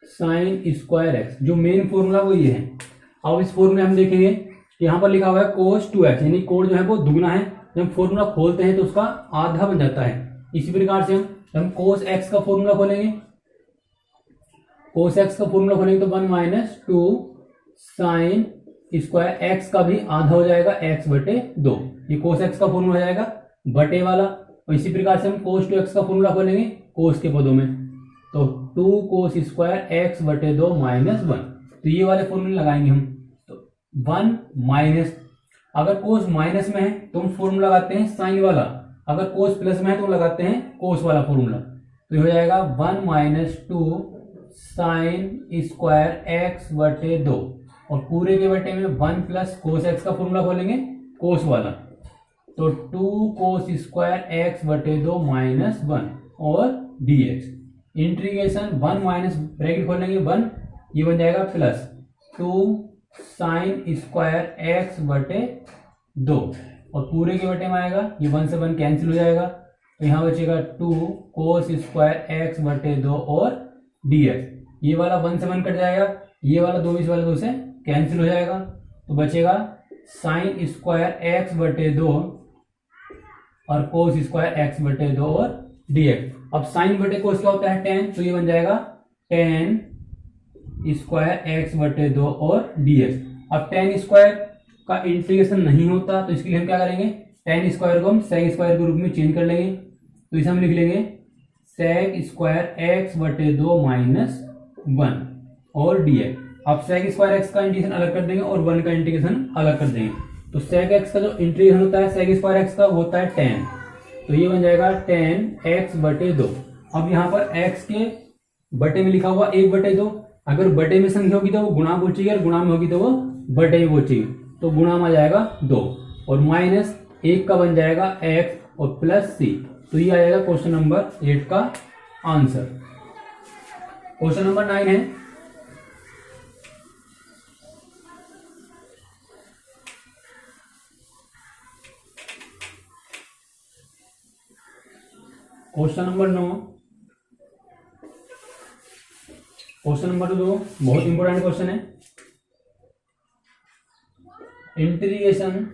साइन स्क्वायर एक्स, जो मेन फॉर्मूला वो ये है। अब इस फॉर्मूले हम देखेंगे कि यहाँ पर लिखा हुआ है कोस 2x, यानी कोड जो है वो दुगना है, जब फॉर्मूला खोलते हैं तो उसका आधा बन जाता है। इसी प्रकार से हम कोस x का फॉर्मूला खोलेंगे, कोस x का फॉर्मूला खोलेंगे तो 1 माइनस 2 साइन स्क्वायर एक्स का भी आधा हो जाएगा x बटे 2, ये कोस x का फॉर्मूला हो जाएगा बटे वाला। और इसी प्रकार से हम कोस 2x का फॉर्मूला खोलेंगे कोस के पदों में, तो 2 कोस स्क्वायर x बटे 2 माइनस 1, तो ये वाले फॉर्मूले लगाएंगे हम। तो 1 माइनस, अगर कोस माइनस में है तो हम फॉर्मूला लगाते हैं साइन वाला, अगर कोस प्लस में है तो लगाते हैं कोस वाला फॉर्मूला। तो ये हो जाएगा 1 माइनस 2 साइन स्क्वायर एक्स बटे 2, और पूरे के बटे में 1 प्लस कोस एक्स का फॉर्मूला खोलेंगे कोस वाला, तो 2 कोस स्क्वायर एक्स बटे 2 माइनस 1 और dx। इंटीग्रेशन 1 माइनस ब्रैकेट खोलेंगे 1, ये बन जाएगा प्लस 2 साइन स्क्वायर एक्स बटे 2, और पूरे के बटे में आएगा, ये 1 से 1 कैंसिल हो जाएगा, तो यहाँ बचेगा 2 कोस स्क्वायर एक्स बटे 2 और dx। ये वाला 1 से 1 कट जाएगा, ये वाला 2 इस वाले 2 से कैंसिल हो जाएगा, तो बचेगा साइन स्क्वायर एक्स बटे 2 और कोस स्क्वायर एक्स बटे 2 और dx। अब साइन बटे कोस क्या होता है tan, तो ये बन जाएगा tan स्क्वायर एक्स बटे 2 और dx। अब tan स्क्वायर का इंटीग्रेशन नहीं होता, तो इसके लिए हम क्या करेंगे, tan स्क्वायर को हम sec स्क्वायर के रूप में चेंज कर लेंगे, तो इसे हम लिख लेंगे sec स्क्वायर एक्स बटे 2 माइनस 1 और dx। अब sec स्क्वायर एक्स का इंटीग्रेशन अलग कर देंगे और 1 का इंटीग्रेशन अलग कर देंगे, तो sec एक्स का जो इंटीग्रेशन होता है sec स्क्वायर एक्स का होता है tan, तो ये बन जाएगा tan x बटे 2। अब यहाँ पर x के बटे में लिखा हुआ 1/2, अगर बटे में संख्या होगी तो वो गुणा पहुंचेगी और गुणा में होगी तो वो बटे में पहुंचेगी, तो गुणा में आ जाएगा 2 और माइनस 1 का बन जाएगा x और प्लस c। तो ये आ जाएगा क्वेश्चन नंबर 8 का आंसर। क्वेश्चन नंबर 9 है क्वेश्चन नंबर 9 क्वेश्चन नंबर 2 बहुत इंपॉर्टेंट क्वेश्चन है। इंटीग्रेशन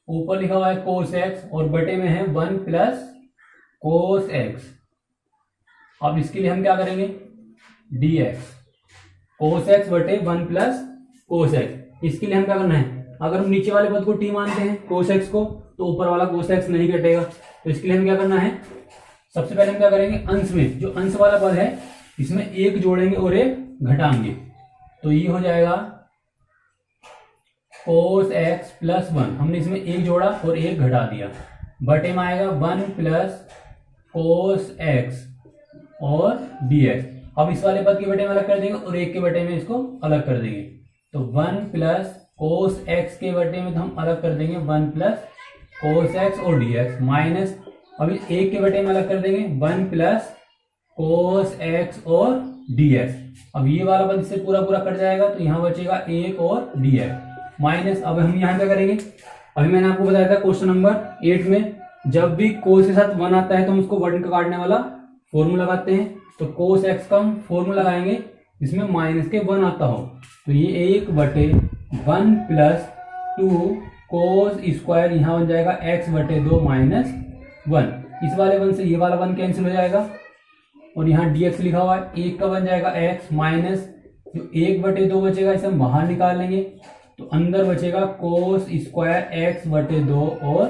ऊपर लिखा हुआ है कोस एक्स और बटे में है 1 प्लस कोस एक्स। अब इसके लिए हम क्या करेंगे, dx कोस एक्स बटे 1 प्लस कोस एक्स। इसके लिए हम क्या करना है, अगर हम नीचे वाले पद को t मानते हैं कोस एक्स को, तो ऊपर वाला कोस एक्स नहीं कटेगा। तो इसके लिए हम क्या करना है, सबसे पहले हम क्या करेंगे, अंश में जो अंश वाला पद है इसमें एक जोड़ेंगे और एक घटाएंगे। तो ये हो जाएगा कोस एक्स प्लस 1, हमने इसमें एक जोड़ा और एक घटा दिया। बटे में आएगा 1 प्लस कोस एक्स और dx। अब इस वाले पद के बटे में अलग कर देंगे और एक के बटे में इसको अलग कर देंगे। तो 1 प्लस कोस एक्स के बटे में तो हम अलग कर देंगे 1 प्लस कोस एक्स और dx माइनस, अभी एक के बटे में अलग कर देंगे 1 प्लस कोस एक्स और dx। अब ये वाला पद इससे पूरा पूरा कट जाएगा तो यहाँ बचेगा 1 और dx माइनस। अब हम यहाँ क्या करेंगे, अभी मैंने आपको बताया था क्वेश्चन नंबर 8 में जब भी कोस के साथ 1 आता है तो हम उसको 1 का काटने वाला फॉर्मूला लगाते हैं। तो कोस एक्स का हम फॉर्मूला लगाएंगे इसमें माइनस के 1 आता हो, तो ये 1 बटे 1 प्लस 2 कोस स्क्वायर यहाँ बन जाएगा x बटे 2 माइनस 1। इस वाले 1 से ये वाला 1 कैंसिल हो जाएगा और यहाँ dx लिखा हुआ है, 1 का बन जाएगा x माइनस जो 1 बटे 2 बचेगा इसे हम बाहर निकाल लेंगे। तो अंदर बचेगा कोस स्क्वायर x बटे 2 और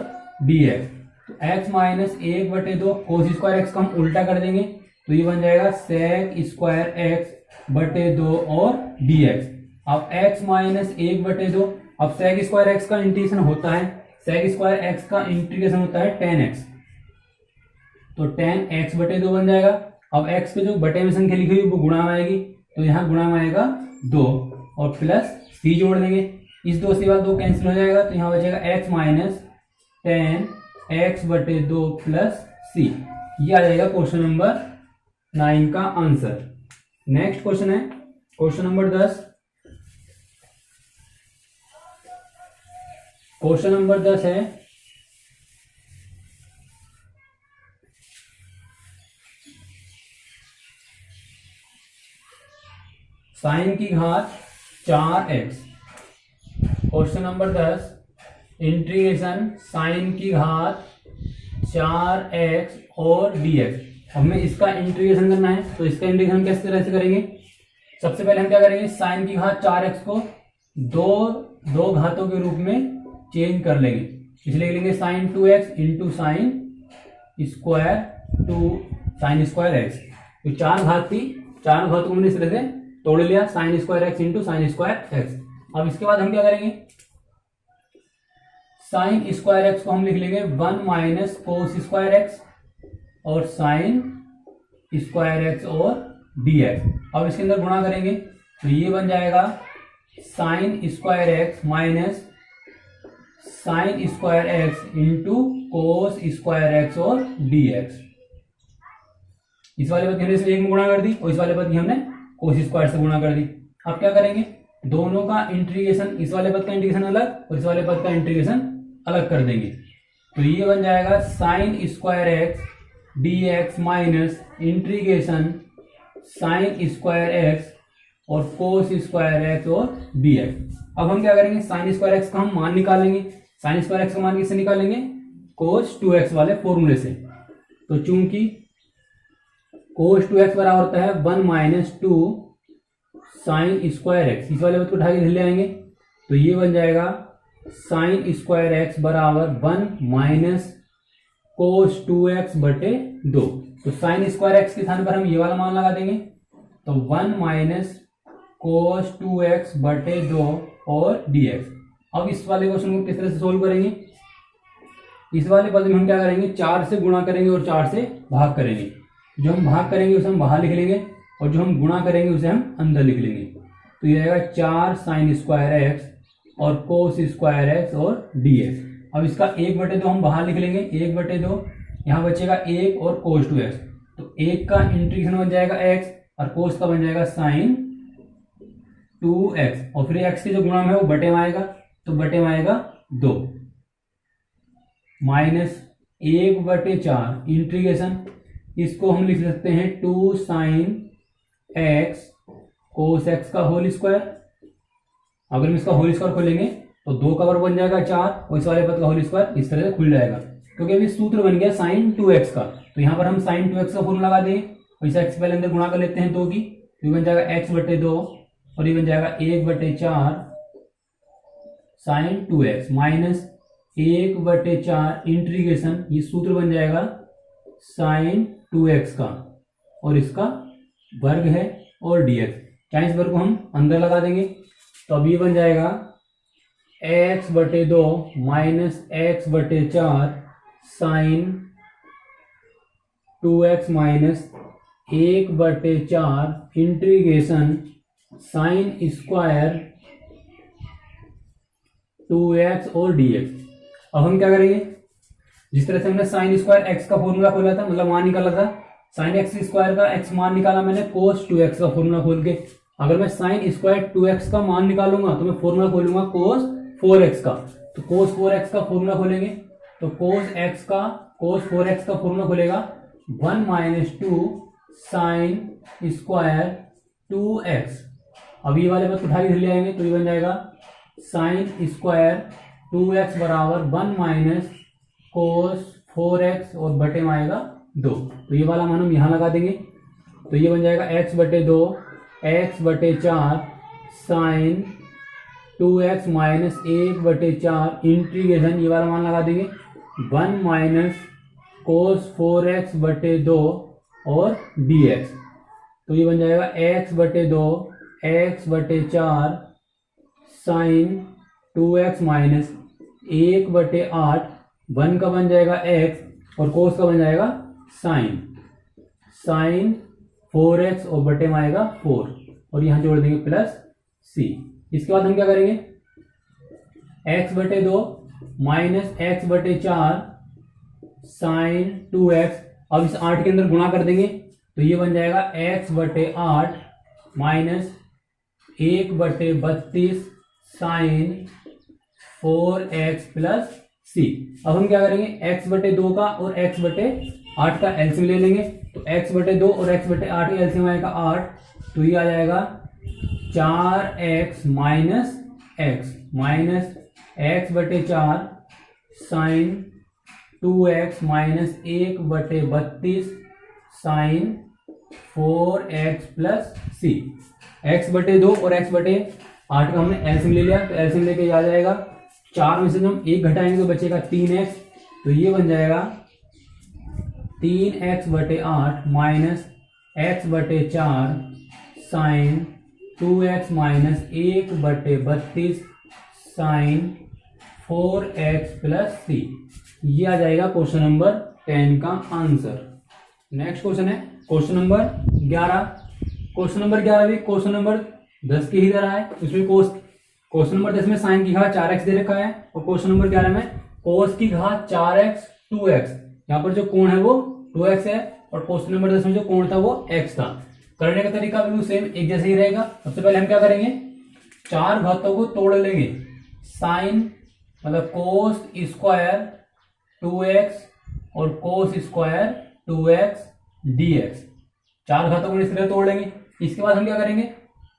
dx। तो x माइनस 1 बटे 2 कोस स्क्वायर x का हम उल्टा कर देंगे तो ये बन जाएगा सेक स्क्वायर x बटे 2 और dx। अब x माइनस 1 बटे 2, अब सेक स्क्वायर x का इंटीग्रेशन होता है, सेक स्क्वायर x का इंटीग्रेशन होता है 10x, तो 10x बटे 2 बन जाएगा। अब x के जो बटे में संख्या लिखी हुई वो गुणा में आएगी, तो यहाँ गुणा में आएगा 2 और प्लस c जोड़ देंगे। इस 2 से बाद 2 कैंसिल हो जाएगा तो यहाँ बचेगा x माइनस 10x बटे 2 प्लस c। ये आ जाएगा क्वेश्चन नंबर 9 का आंसर। नेक्स्ट क्वेश्चन है क्वेश्चन नंबर 10। क्वेश्चन नंबर 10 है साइन की घात 4x। Question number 10 integration sign की घात 4x और dx। हमें इसका इंटीग्रेशन करना है, तो इसका इंटीग्रेशन किस तरह से करेंगे, सबसे पहले हम क्या करेंगे, साइन की घात 4x को दो घातों के रूप में चेंज कर लेंगे। इसलिए लेंगे sine 2x into sine square 2 sine square x। तो 4 घात थी, 4 घातों को हमने इस तरह से तोड़ लिया, sign square x into sine square x। अब इसके बाद हम क्या करेंगे, साइन स्क्वायर x को हम लिख लेंगे 1 माइनस कोस स्क्वायर x और साइन स्क्वायर x और dx। अब इसके अंदर गुणा करेंगे तो ये बन जाएगा sign square x minus sign square x into cos square x और dx। इस वाले पद की हमने एक में गुणा कर दी और इस वाले पद की हमने कोस स्क्वायर से गुणा कर दी। अब क्या करेंगे, दोनों का इंटीग्रेशन, इस वाले पद का इंटीग्रेशन अलग और इस वाले पद का इंटीग्रेशन अलग कर देंगे। तो ये बन जाएगा sign square x dx minus integration sine square x और कोस स्क्वायर x और dx। अब हम क्या करेंगे, साइन स्क्वायर x का हम मान निकालेंगे। साइन स्क्वायर x का मान किससे निकालेंगे, कोस 2x वाले फॉर्मूले से। तो चूंकि कोस 2x बराबर होता है 1 माइनस 2 साइन स्क्वायर x, इस वाले पद को उठा के ले आएंगे तो ये बन जाएगा साइन स्क्वायर x बराबर 1 माइनस कोस 2x बटे 2। तो साइन स्क्वायर x के स्थान पर हम ये वाला मान लगा देंगे, तो 1 माइनस कोस 2x बटे 2 और dx। अब इस वाले क्वेश्चन को किस तरह से सोल्व करेंगे, इस वाले पद में हम क्या करेंगे, 4 से गुणा करेंगे और 4 से भाग करेंगे। जो हम भाग करेंगे उसे हम बाहर लिख लेंगे और जो हम गुणा करेंगे उसे हम अंदर लिख लेंगे। तो ये आएगा 4 साइन स्क्वायर x और कोस स्क्वायर x और dx। अब इसका 1/2 हम बाहर लिख लेंगे, 1/2 यहाँ बचेगा 1 और कोस 2x। तो 1 का इंटीग्रेशन बन जाएगा x और कोस का बन जाएगा साइन 2x और फिर x के जो गुणा में है वो बटे में आएगा, तो बटे में आएगा 2 माइनस 1/4 इंटीग्रेशन, इसको हम लिख सकते हैं 2 साइन एक्स कोस एक्स का होल स्क्वायर। अगर हम इसका होल स्क्वायर खोलेंगे तो 2 का वर्ग बन जाएगा 4 और इस वाले पद का होल स्क्वायर इस तरह से खुल जाएगा, क्योंकि अभी सूत्र बन गया साइन 2x का। तो यहाँ पर हम साइन 2x का फॉर्मूला लगा देंगे और इसे x पहले अंदर गुणा कर लेते हैं 2 की, तो ये बन जाएगा x/2 और ये बन जाएगा 1/4 साइन 2x माइनस 1/4 इंटीग्रेशन, ये सूत्र बन जाएगा साइन 2x का और इसका वर्ग है और dx। क्या इस वर्ग को हम अंदर लगा देंगे, तो अब ये बन जाएगा x/2 minus x/4 sine 2x minus 1/4 integration sine square 2x और dx। अब हम क्या करेंगे, जिस तरह से हमने साइन स्क्वायर x का फॉर्मूला खोला था, मतलब मान निकाला था, साइन एक्स स्क्वायर का x मान निकाला मैंने कोस 2x का फॉर्मूला खोल के। अगर मैं साइन स्क्वायर 2x का मान निकालूंगा तो मैं फॉर्मूला खोलूंगा कोस 4x का। तो कोस 4x का फॉर्मूला खोलेंगे तो कोस 4x का फॉर्मूला खोलेगा 1 माइनस 2 साइन स्क्वायर 2x। अब ये वाले पद उठा के ले आएंगे तो ये बन जाएगा साइन स्क्वायर 2x बराबर 1 माइनस कोस 4x और बटे में आएगा 2। तो ये वाला मान हम यहाँ लगा देंगे, तो ये बन जाएगा x/2 x/4 sine 2x minus 1/4 integration, ये वाला मान लगा देंगे 1 माइनस कोस 4x/2 और dx। तो ये बन जाएगा x/2 x/4 sine 2x minus 1/8, 1 का बन जाएगा x और कोस का बन जाएगा साइन 4x और बटे में आएगा 4 और यहाँ जोड़ देंगे प्लस c। इसके बाद हम क्या करेंगे, x/2 minus x/4 sine 2x। अब इस 8 के अंदर गुणा कर देंगे तो ये बन जाएगा x/8 minus 1/32 sine 4x plus c। अब हम क्या करेंगे, x/2 का और x/8 का एलसीएम ले लेंगे, तो x/2 और x/8 का एलसीएम आएगा 8, तो ये आ जाएगा 4x minus x/4 sine 2x minus 1/32 sine 4x plus c। x/2 और x/8 का हमने एलसीएम ले लिया, तो एलसीएम लेके आ जाएगा 4 में से हम 1 घटाएंगे तो बचेगा 3x, तो ये बन जाएगा 3x/8 minus x/4 sine 2x minus 1/32 sine 4x plus c। ये आ जाएगा क्वेश्चन नंबर 10 का आंसर। नेक्स्ट क्वेश्चन है क्वेश्चन नंबर 11। क्वेश्चन नंबर 11 भी क्वेश्चन नंबर 10 की ही तरह है। उसमें क्वेश्चन नंबर 10 में साइन की घात 4x दे रखा है और क्वेश्चन नंबर 11 में कोस की घात 4x 2x। यहाँ पर जो कोण है वो 2x है और क्वेश्चन नंबर 10 में जो कोण था वो x था। करने का तरीका बिल्कुल सेम एक जैसे ही रहेगा। सबसे पहले हम क्या करेंगे, 4 घातों को तोड़ लेंगे। साइन मतलब कोस स्क्वायर 2x और कोस स्क्वायर 2x dx, 4 घातों को इस तरह तोड़ लेंगे। इसके बाद हम क्या करेंगे,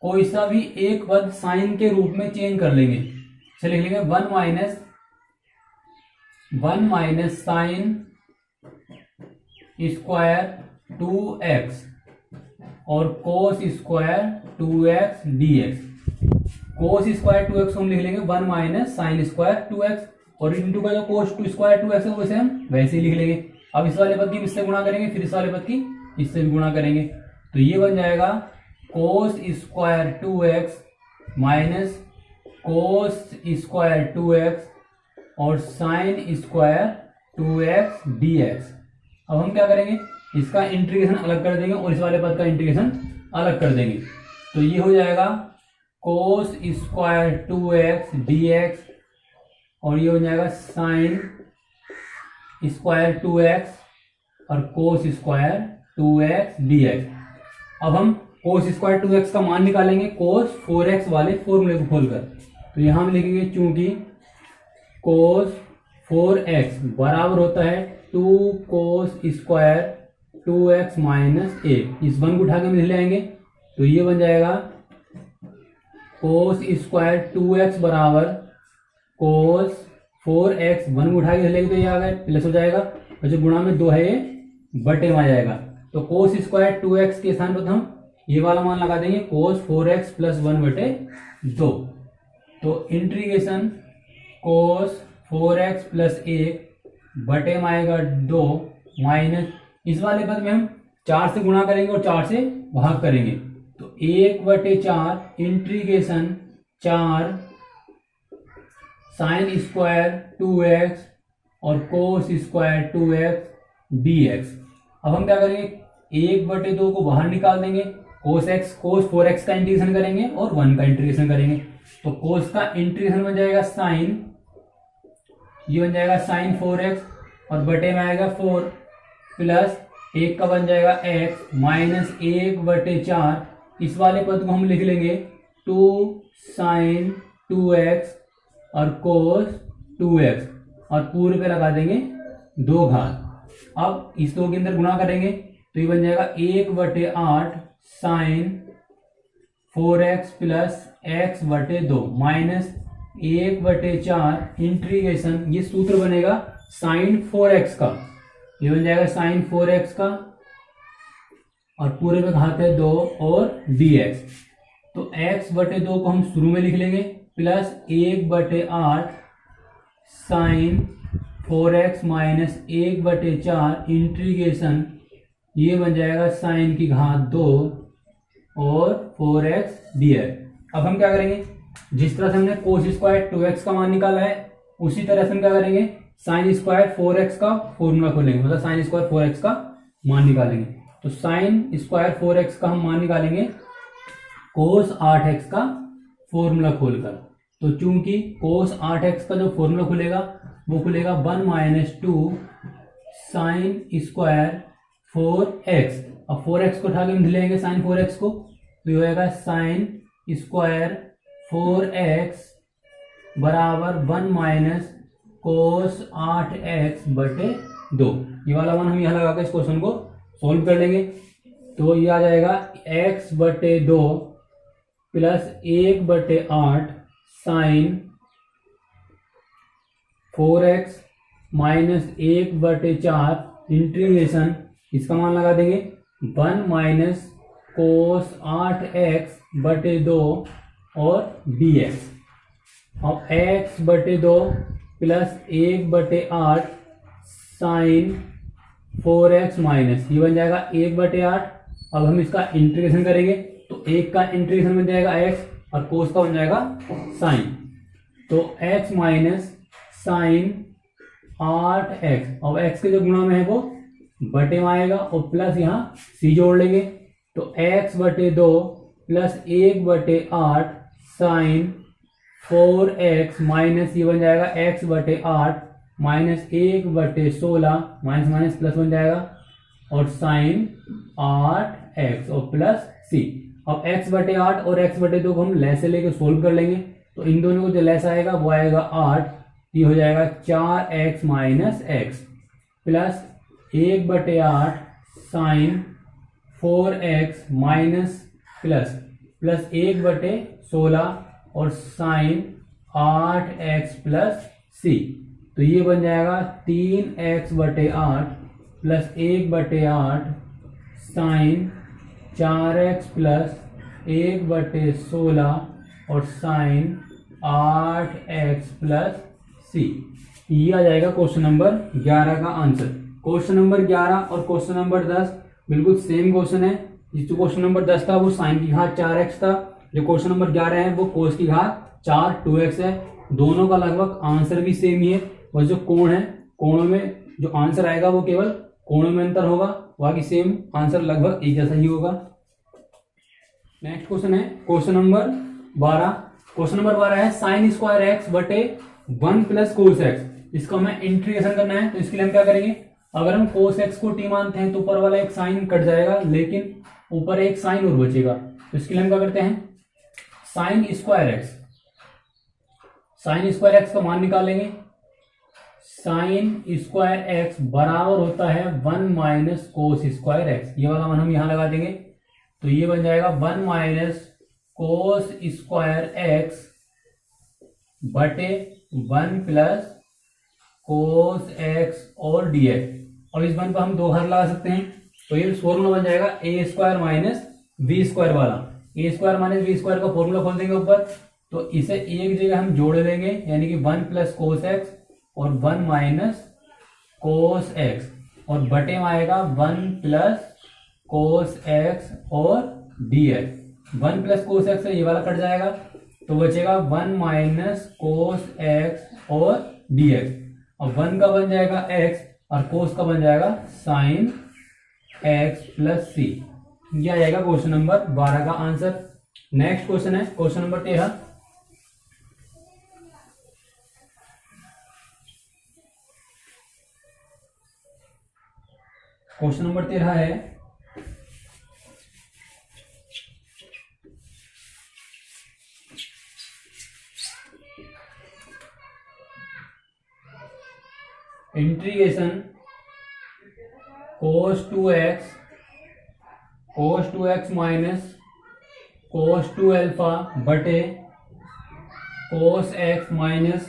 कोई सा भी एक पद साइन के रूप में चेंज कर लेंगे। चलिए लिख लेंगे 1 माइनस साइन स्क्वायर 2x और cos square 2x dx। Cos square 2x को हम लिख लेंगे 1 माइनस साइन स्क्वायर 2x और इंटू का जो कोस टू स्क्वायर 2x है वैसे हम वैसे ही लिख लेंगे। अब इस वाले पद की इससे गुणा करेंगे, फिर इस वाले पद की इससे भी गुणा करेंगे, तो ये बन जाएगा cos square 2x minus cos square 2x और साइन स्क्वायर 2x dx। अब हम क्या करेंगे, इसका इंटीग्रेशन अलग कर देंगे और इस वाले पद का इंटीग्रेशन अलग कर देंगे, तो ये हो जाएगा कोस स्क्वायर 2x dx और ये हो जाएगा साइन स्क्वायर 2x और कोस स्क्वायर 2x dx। अब हम कोस स्क्वायर 2x का मान निकालेंगे कोस 4x वाले फॉर्मूले को खोलकर, तो यहां हम लिखेंगे चूंकि कोस 4x बराबर होता है 2 कोस स्क्वायर 2x माइनस 1, इस वन को उठा के हम ले आएंगे, तो ये बन जाएगा कोस स्क्वायर 2x बराबर कोस 4x, 1 को उठा के लेंगे तो ये आ गया प्लस हो जाएगा, और जो गुणा में 2 है ये बटे में आ जाएगा। तो कोस स्क्वायर 2x के स्थान पर हम ये वाला मान लगा देंगे कोस 4x प्लस 1 बटे 2। तो इंटीग्रेशन कोस 4x प्लस 1 बटे में आएगा 2 माइनस इस वाले पद में हम 4 से गुणा करेंगे और 4 से भाग करेंगे, तो 1/4 इंटीग्रेशन 4 साइन स्क्वायर 2x और कोस स्क्वायर 2x dx। अब हम क्या करेंगे, 1/2 को बाहर निकाल देंगे, कोस 4x का इंटीग्रेशन करेंगे और 1 का इंटीग्रेशन करेंगे। तो कोस का इंटीग्रेशन बन जाएगा साइन, ये बन जाएगा साइन 4x और बटे में आएगा 4 प्लस 1 का बन जाएगा x माइनस 1/4। इस वाले पद को हम लिख लेंगे 2 साइन 2x और कोस 2x और पूरे पे लगा देंगे 2 घात। अब इस 2 के अंदर गुणा करेंगे तो ये बन जाएगा 1/8 sine 4x plus x/2 minus 1/4 integration, ये सूत्र बनेगा साइन 4x का, ये बन जाएगा साइन 4x का और पूरे में घात है 2 और dx। तो x/2 को हम शुरू में लिख लेंगे plus 1/8 sine 4x minus 1/4 integration, ये बन जाएगा साइन की घात 2 और 4x dx। अब हम क्या करेंगे, जिस तरह से हमने कोस स्क्वायर 2x का मान निकाला है उसी तरह से हम क्या करेंगे, साइन स्क्वायर 4x का फॉर्मूला खोलेंगे, मतलब साइन स्क्वायर 4x का मान निकालेंगे। तो साइन स्क्वायर 4x का हम मान निकालेंगे कोस 8x का फॉर्मूला खोलकर। तो चूंकि कोस 8x का जो फॉर्मूला खुलेगा वो खुलेगा 1 माइनस 2 साइन स्क्वायर 4x। अब 4x को उठा के हम लेंगे साइन 4x को, तो ये होगा साइन स्क्वायर 4x बराबर 1 माइनस कोस 8x बटे 2। ये वाला मान हम यहाँ लगा के इस क्वेश्चन को सोल्व कर लेंगे। तो ये आ जाएगा x/2 plus 1/8 sine 4x minus 1/4 integration, इसका मान लगा देंगे 1 माइनस कोस 8x बटे 2 और dx। अब x/2 plus 1/8 sine 4x minus, ये बन जाएगा 1/8। अब हम इसका इंटीग्रेशन करेंगे तो 1 का इंटीग्रेशन बन जाएगा x और कोस का बन जाएगा साइन। तो x माइनस साइन 8x, अब x के जो गुणा में है वो बटे में आएगा और प्लस यहाँ c जोड़ लेंगे, तो x/2 plus 1/8 sine 4x minus, ये बन जाएगा x/8 minus 1/16 minus minus plus बन जाएगा और साइन 8x और प्लस c। अब x/8 और x/2 को हम लेस से लेके सोल्व कर लेंगे, तो इन दोनों को जो लेस आएगा वो आएगा 8, ये हो जाएगा 4x minus x plus 1/8 sine 4x minus plus 1/16 और साइन 8x प्लस c। तो ये बन जाएगा 3x/8 plus 1/8 sine 4x plus 1/16 और साइन 8x प्लस c। ये आ जाएगा क्वेश्चन नंबर 11 का आंसर। क्वेश्चन नंबर 11 और क्वेश्चन नंबर 10 बिल्कुल सेम क्वेश्चन है। जो क्वेश्चन नंबर 10 था वो साइन की घात 4x था, जो क्वेश्चन नंबर 11 है वो कोस की घात 4 2x है। दोनों का लगभग आंसर भी सेम ही है, बस जो कोण है कोणों में जो आंसर आएगा वो केवल कोणों में अंतर होगा, बाकी सेम आंसर लगभग एक जैसा ही होगा। नेक्स्ट क्वेश्चन है क्वेश्चन नंबर 12। क्वेश्चन नंबर 12 है साइन स्क्वायर x बटे 1 प्लस कोस x। इसका हमें इंटीग्रेशन करना है, तो इसके लिए हम क्या करेंगे, अगर हम कोस x को t मानते हैं तो ऊपर वाला एक साइन कट जाएगा, लेकिन ऊपर एक साइन और बचेगा। तो इसके लिए हम क्या करते हैं, साइन स्क्वायर x का मान निकालेंगे। साइन स्क्वायर x बराबर होता है 1 माइनस कोस स्क्वायर x। ये वाला मान हम यहां लगा देंगे तो ये बन जाएगा 1 माइनस कोस स्क्वायर एक्स बटे 1 प्लस कोस एक्स और डी एक्स। और इस 1 पर हम दो घर लगा सकते हैं, तो ये फॉर्मूला बन जाएगा ए स्क्वायर माइनस बी स्क्वायर वाला। ए स्क्वायर माइनस बी स्क्वायर का फॉर्मूला खोल देंगे ऊपर, तो इसे एक जगह हम जोड़ लेंगे, यानी कि 1 प्लस कोस एक्स और 1 माइनस कोस एक्स, और बटे में आएगा 1 प्लस कोस एक्स और D x. 1 plus cos x से ये वाला कट जाएगा, तो बचेगा 1 माइनस कोस एक्स और डी एक्स। और 1 का बन जाएगा एक्स और कोस का बन जाएगा साइन एक्स प्लस सी। यह आएगा क्वेश्चन नंबर 12 का आंसर। नेक्स्ट क्वेश्चन है क्वेश्चन नंबर 13। क्वेश्चन नंबर 13 है integration cos 2x minus cos 2 alpha बटे cos x minus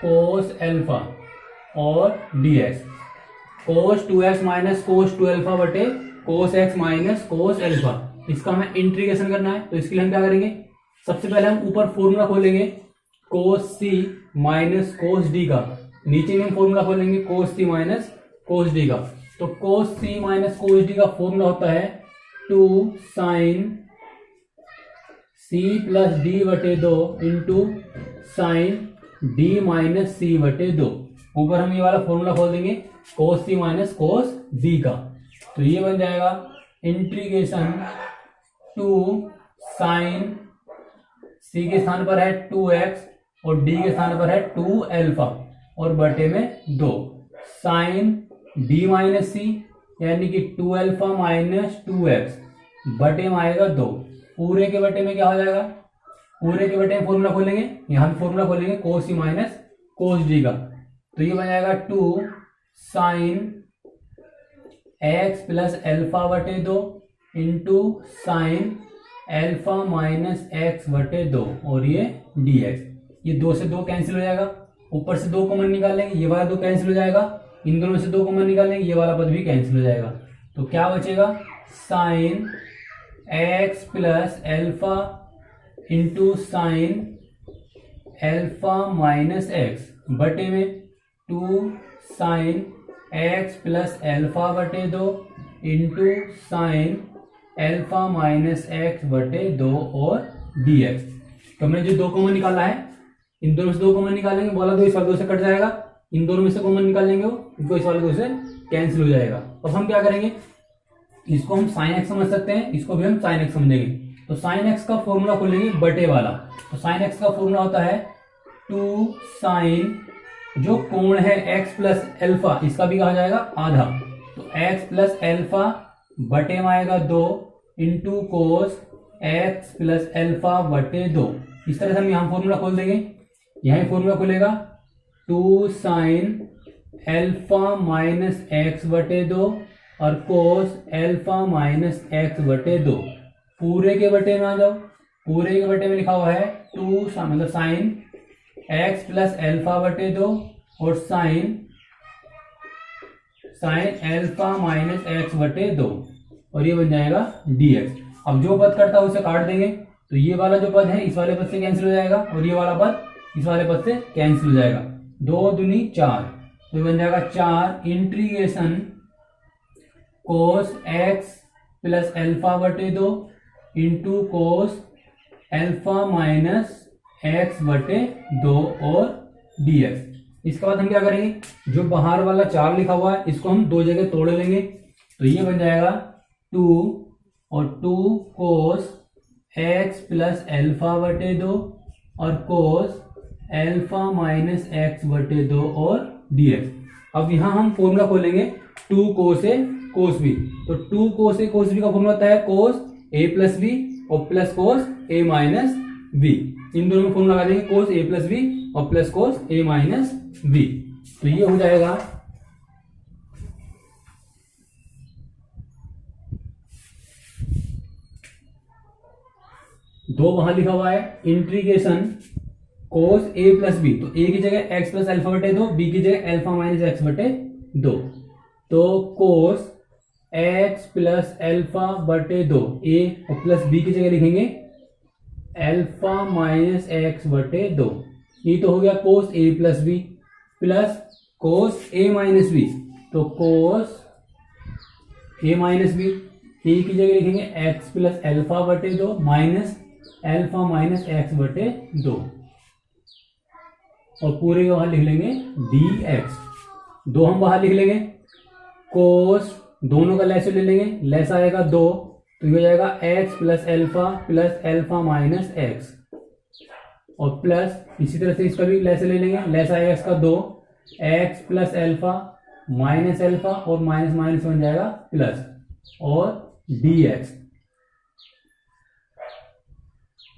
cos alpha और dx। cos 2x minus cos 2 alpha बटे cos x minus cos alpha, इसका हमें integration करना है। तो इसके लिए हम क्या करेंगे, सबसे पहले हम ऊपर फॉर्मूला खोलेंगे cos c minus cos d का, नीचे में हम फॉर्मूला खोलेंगे cos c minus cos d का। तो cos c minus cos d का फॉर्मूला होता है 2 साइन c प्लस d बटे 2 into sign d minus c बटे 2। ऊपर हम ये वाला फॉर्मूला खोल देंगे cos c minus cos d का, तो ये बन जाएगा इंटीग्रेशन 2 साइन c के स्थान पर है 2x और d के स्थान पर है 2 अल्फा और बटे में 2 साइन d माइनस सी, यानी कि 2 अल्फा माइनस 2x बटे में आएगा 2। पूरे के बटे में क्या हो जाएगा, पूरे के बटे में फॉर्मूला खोलेंगे, यहां फॉर्मूला खोलेंगे cos c minus cos d का, तो ये बन जाएगा 2 साइन x प्लस अल्फा बटे 2 into sine alpha minus x बटे 2 और ये dx। ये 2 से 2 कैंसिल हो जाएगा, ऊपर से 2 कॉमन निकाल लेंगे, ये वाला 2 कैंसिल हो जाएगा, इन दोनों में से 2 कॉमन निकाल लेंगे, ये वाला पद भी कैंसिल हो जाएगा। तो क्या बचेगा, sine x plus alpha into sine alpha minus X बटे में 2 साइन x प्लस अल्फा बटे 2 into sine alpha minus X बटे 2 और dx। तो हमने जो 2 कॉमन निकाला है, इन दोनों से 2 कॉमन निकालेंगे, बोला 2 इस वाले 2 से कट जाएगा, इन दोनों में से कॉमन निकाल लेंगे, वो इस वाले 2 से कैंसिल हो जाएगा। अब हम क्या करेंगे, इसको हम साइन एक्स समझ सकते हैं, इसको भी हम साइन एक्स समझेंगे। तो साइन एक्स का फॉर्मूला खोलेंगे बटे वाला, तो साइन एक्स का फॉर्मूला होता है 2 साइन, जो कोण है x प्लस अल्फा, इसका भी कहा जाएगा आधा, तो x प्लस अल्फा बटे में आएगा 2 into cos x plus alpha बटे 2। इस तरह से हम यहाँ फॉर्मूला खोल देंगे, यही फॉर्मूला खुलेगा 2 साइन अल्फा माइनस एक्स बटे 2 और कोस अल्फा माइनस एक्स बटे 2। पूरे के बटे में आ जाओ, पूरे के बटे में लिखा हुआ है 2 मतलब साइन एक्स प्लस अल्फा बटे 2 और साइन अल्फा माइनस एक्स बटे 2 और ये बन जाएगा dx। अब जो पद कटता है उसे काट देंगे, तो ये वाला जो पद है इस वाले पद से कैंसिल हो जाएगा और ये वाला पद इस वाले पद से कैंसिल हो जाएगा, 2 दूनी 4, तो ये बन जाएगा 4 integration cos X plus alpha बटे 2 into cos alpha minus X बटे 2 और dx। इसके बाद हम क्या करेंगे, जो बाहर वाला 4 लिखा हुआ है इसको हम 2 जगह तोड़ लेंगे, तो ये बन जाएगा 2 और 2 कोस एक्स प्लस अल्फा बटे 2 और कोस अल्फा माइनस एक्स बटे 2 और dx। अब यहां हम फॉर्मूला खोलेंगे 2 कोस ए कोस बी, तो 2 कोस ए कोस बी का फॉर्मूला होता है कोस ए प्लस बी और plus cos A minus B. इन दोनों में फॉर्मूला लगा देंगे कोस ए प्लस बी और plus cos A minus B, तो ये हो जाएगा दो वहां लिखा हुआ है, इंटीग्रेशन कोस ए प्लस बी, तो ए की जगह एक्स प्लस अल्फा बटे दो, बी की जगह अल्फा माइनस एक्स बटे दो, तो कोस एक्स प्लस अल्फा बटे दो, ए और प्लस बी की जगह लिखेंगे अल्फा माइनस एक्स बटे दो। ये तो हो गया कोस ए plus B, plus cos A minus B, तो कोस ए माइनस बी, ए की जगह लिखेंगे एक्स प्लस अल्फा बटे दो माइनस अल्फा माइनस एक्स बटे दो, और पूरे को बाहर लिख लेंगे डी एक्स। दो हम बाहर लिख लेंगे, कोस दोनों का लेस ले लेंगे, लेस आएगा दो, तो ये हो जाएगा x plus alpha minus X, और प्लस इसी तरह से इसका भी लेस ले लेंगे, लेस आएगा इसका दो, x plus alpha minus alpha, और माइनस माइनस बन जाएगा प्लस, और डी एक्स।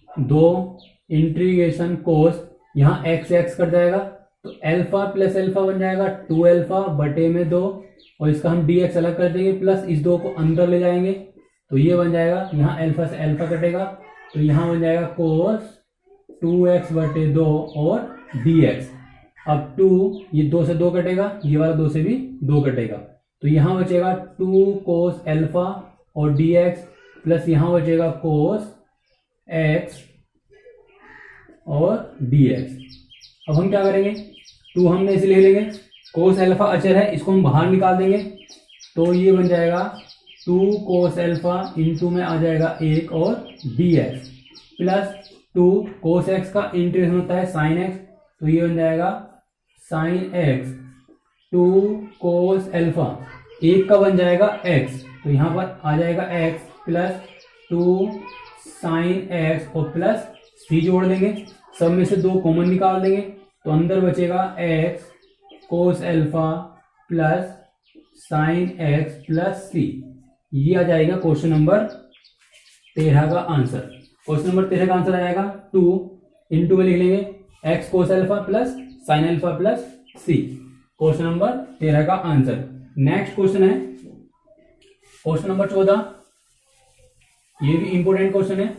दो इंटीग्रेशन कोस, यहां एक्स एक्स कट जाएगा, तो अल्फा प्लस अल्फा बन जाएगा 2 अल्फा बटे में 2, और इसका हम डी एक्स अलग कर देंगे, प्लस इस दो को अंदर ले जाएंगे, तो ये बन जाएगा, यहाँ अल्फा से अल्फा कटेगा, तो यहाँ बन जाएगा कोस 2x बटे 2 और dx। अब 2, ये 2 से 2 कटेगा, ये वाला 2 से भी 2 कटेगा, तो यहाँ बचेगा 2 कोस अल्फा और dx, प्लस यहाँ बचेगा कोस x और dx। अब हम क्या करेंगे, 2 हमने इसे ले लेंगे, कोस अल्फा अचर है, इसको हम बाहर निकाल देंगे, तो ये बन जाएगा 2 कोस अल्फा इंटू में आ जाएगा 1 और dx, प्लस 2 कोस x का इंटीग्रेशन होता है साइन x, तो ये बन जाएगा साइन x 2 कोस अल्फा, 1 का बन जाएगा x, तो यहाँ पर आ जाएगा x प्लस 2 साइन x और प्लस c जोड़ देंगे, सब में से 2 कॉमन निकाल देंगे, तो अंदर बचेगा x cos alpha plus sine x plus c। ये आ जाएगा क्वेश्चन नंबर 13 का आंसर। क्वेश्चन नंबर 13 का आंसर आ जाएगा 2 इंटू में लिख लेंगे x cos alpha plus sine alpha plus c। Question number 13 का आंसर। नेक्स्ट क्वेश्चन है क्वेश्चन नंबर 14। ये भी इंपोर्टेंट क्वेश्चन है।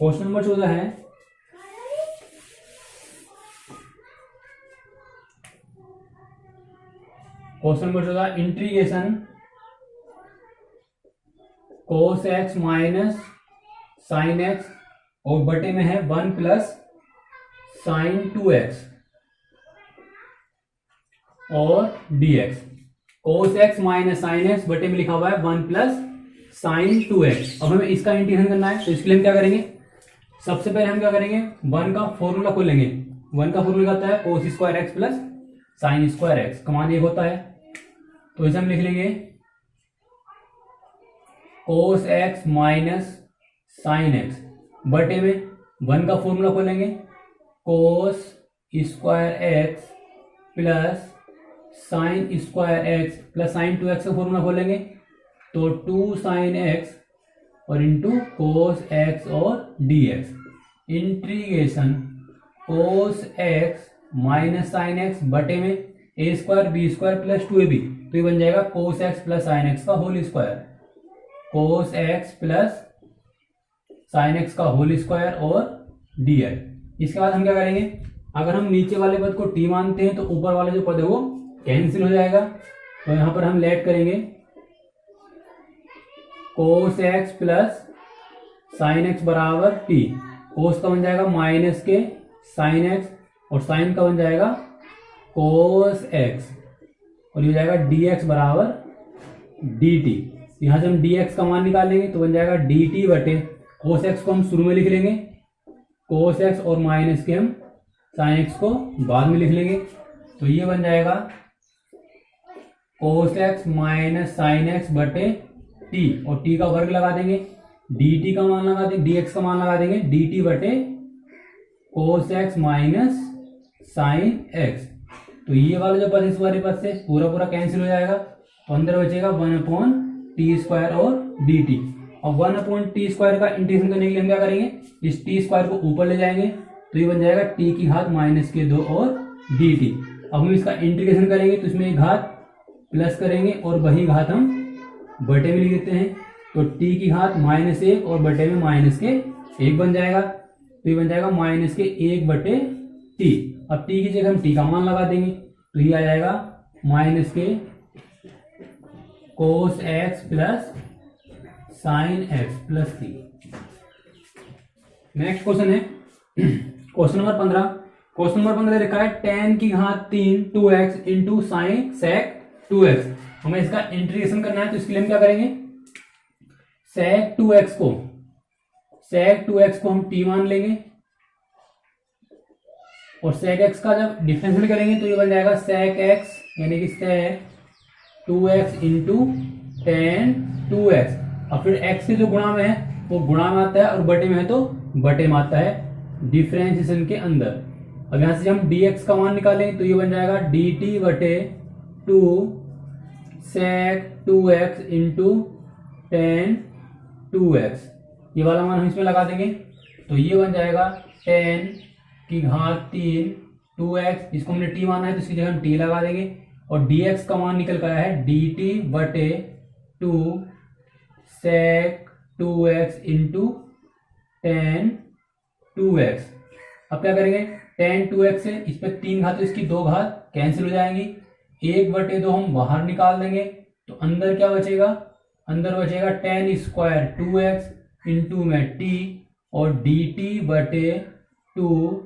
क्वेश्चन नंबर 14 है question number 14 integration cos X minus sine X और बटे में है 1 प्लस साइन 2x और dx। कोस एक्स माइनस साइन एक्स बटे में लिखा हुआ है 1 प्लस साइन 2x। अब हमें इसका इंटीग्रेशन करना है, तो इसके लिए हम क्या करेंगे, सबसे पहले हम क्या करेंगे 1 का फॉर्मूला खोलेंगे। 1 का फॉर्मूला होता है cos square X plus sine square X, कमान 1 होता है, तो इसे हम लिख लेंगे cos X minus sine X बटे में 1 का फॉर्मूला खोलेंगे cos square X plus sine square X plus sine 2x का फॉर्मूला खोलेंगे, तो 2 साइन एक्स और इंटू कोस एक्स और dx। Integration cos X minus sine X बटे में a square B square plus 2ab, तो ये बन जाएगा cos X plus sine X का whole square, cos X plus sine X का होल स्क्वायर और dx। इसके बाद हम क्या करेंगे, अगर हम नीचे वाले पद को t मानते हैं तो ऊपर वाला जो पद है वो कैंसिल हो जाएगा, तो यहां पर हम लेट करेंगे कोस एक्स प्लस साइन एक्स बराबर t। कोस का बन जाएगा माइनस के साइन एक्स और साइन का बन जाएगा कोस एक्स, और ये हो जाएगा dx बराबर dt। यहां से हम dx का मान निकालेंगे तो बन जाएगा dt बटे कोस एक्स को हम शुरू में लिख लेंगे, कोस एक्स और माइनस के हम साइन एक्स को बाद में लिख लेंगे, तो ये बन जाएगा cos X minus sine X बटे t, और t का वर्ग लगा देंगे, dt का मान लगा देंगे, dx का मान लगा देंगे dt बटे कोस एक्स माइनस साइन एक्स। तो ये वाला जो पद इस वाले पद से पूरा पूरा कैंसिल हो जाएगा, तो अंदर बचेगा 1/t² और dt। और 1/t² का इंटीग्रेशन करने के लिए हम क्या करेंगे, इस t² को ऊपर ले जाएंगे, तो ये बन जाएगा t⁻² और dt। अब हम इसका इंटीग्रेशन करेंगे तो इसमें एक घात प्लस करेंगे और वही घात हम बटे में लिख देते हैं, तो t⁻1 और बटे में -1 बन जाएगा, तो ये बन जाएगा -1/t। अब t की जगह हम t का मान लगा देंगे, तो ये आ जाएगा -1 cos x plus sine x plus t। Next question है क्वेश्चन नंबर 15। क्वेश्चन नंबर 15 लिखा है tan⁻3 2x into sign sec 2x। हमें इसका इंटीग्रेशन करना है, तो इसके लिए हम क्या करेंगे, sec 2x को हम t मान लेंगे, और sec x का जब डिफरेंशियल करेंगे तो ये बन जाएगा sec x यानी कि sec 2x into tan 2x। और फिर x के जो गुणा में है वो गुणा में आता है और बटे में है तो बटे में आता है डिफरेंशिएशन के अंदर। अब यहां से हम dx का मान निकालें तो ये बन जाएगा dt/2 sec 2x into tan 2x। ये वाला मान हम इसमें लगा देंगे, तो ये बन जाएगा tan⁻3 2x, इसको हमने t माना है तो इसकी जगह हम t लगा देंगे, और dx का मान निकल कर आया है dt/2 sec 2x into tan 2x। अब क्या करेंगे, tan 2x से इस पर 3 घात तो इसकी 2 घात कैंसिल हो जाएंगी, 1/2 हम बाहर निकाल देंगे, तो अंदर क्या बचेगा, अंदर बचेगा tan² 2x इंटू में t और dt/2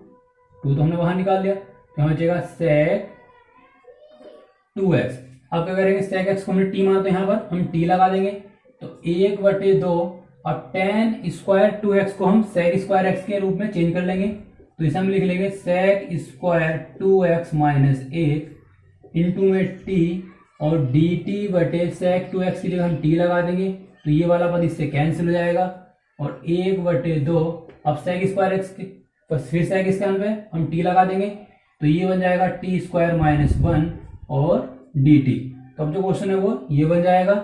तो हमने बाहर निकाल लिया, तो यहाँ बचेगा sec 2x। अब क्या करेंगे, sec x को हमने t माना तो यहाँ पर हम t लगा देंगे, तो 1/2 और tan² 2x को हम sec² x के रूप में चेंज कर लेंगे, तो इसे हम लिख लेंगे sec² 2x माइनस 1 इंटू में t और dt/sec 2x की जगह हम t लगा देंगे, तो ये वाला पद इससे कैंसिल हो जाएगा, और 1/2 अब sec² x फिर sec स्क्वायर पे हम t लगा देंगे, तो ये बन जाएगा t² - 1 और dt। तो अब जो क्वेश्चन है वो ये बन जाएगा,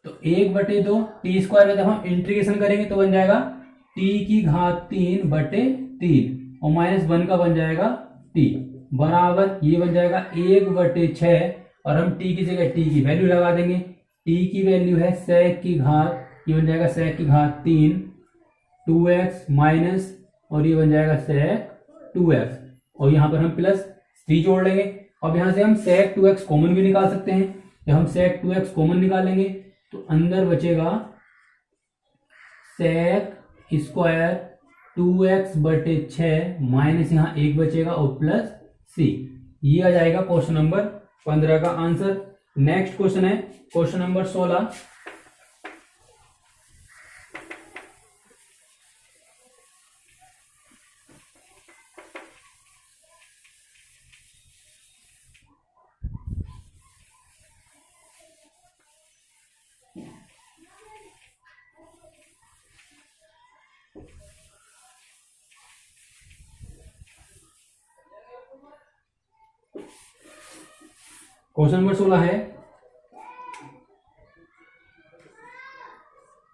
तो 1/2 t² में जब हम इंटीग्रेशन करेंगे तो बन जाएगा t⁻3/3 और -1 का बन जाएगा t बराबर ये बन जाएगा 1/6, और हम t की जगह t की वैल्यू लगा देंगे, t की वैल्यू है sec की घात, ये बन जाएगा sec की घात 3 2x माइनस, और ये बन जाएगा sec 2x, और यहाँ पर हम प्लस 3 जोड़ लेंगे। अब यहाँ से हम sec 2x कॉमन भी निकाल सकते हैं, जब हम sec 2x कॉमन निकालेंगे तो अंदर बचेगा sec² 2x/6 माइनस यहाँ 1 बचेगा और प्लस c। ये आ जाएगा क्वेश्चन नंबर 15 का आंसर। नेक्स्ट क्वेश्चन है क्वेश्चन नंबर 16। क्वेश्चन नंबर 16 है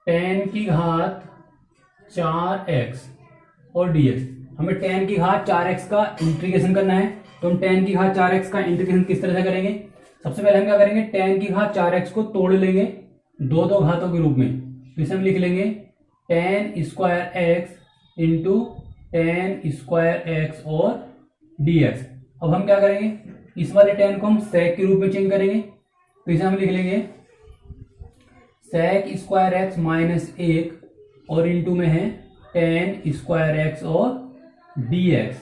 tan की घात 4x और dx। हमें tan की घात 4x का इंटीग्रेशन करना है, तो हम tan की घात 4x का इंटीग्रेशन किस तरह से करेंगे, सबसे पहले हम क्या करेंगे, tan की घात 4x को तोड़ लेंगे दो घातों के रूप में, तो इसे हम लिख लेंगे tan² x into tan² x और dx। अब हम क्या करेंगे, इस वाले tan को हम sec के रूप में चेंज करेंगे, तो इसे हम लिख लेंगे sec² x माइनस 1 और इंटू में है tan² x और dx।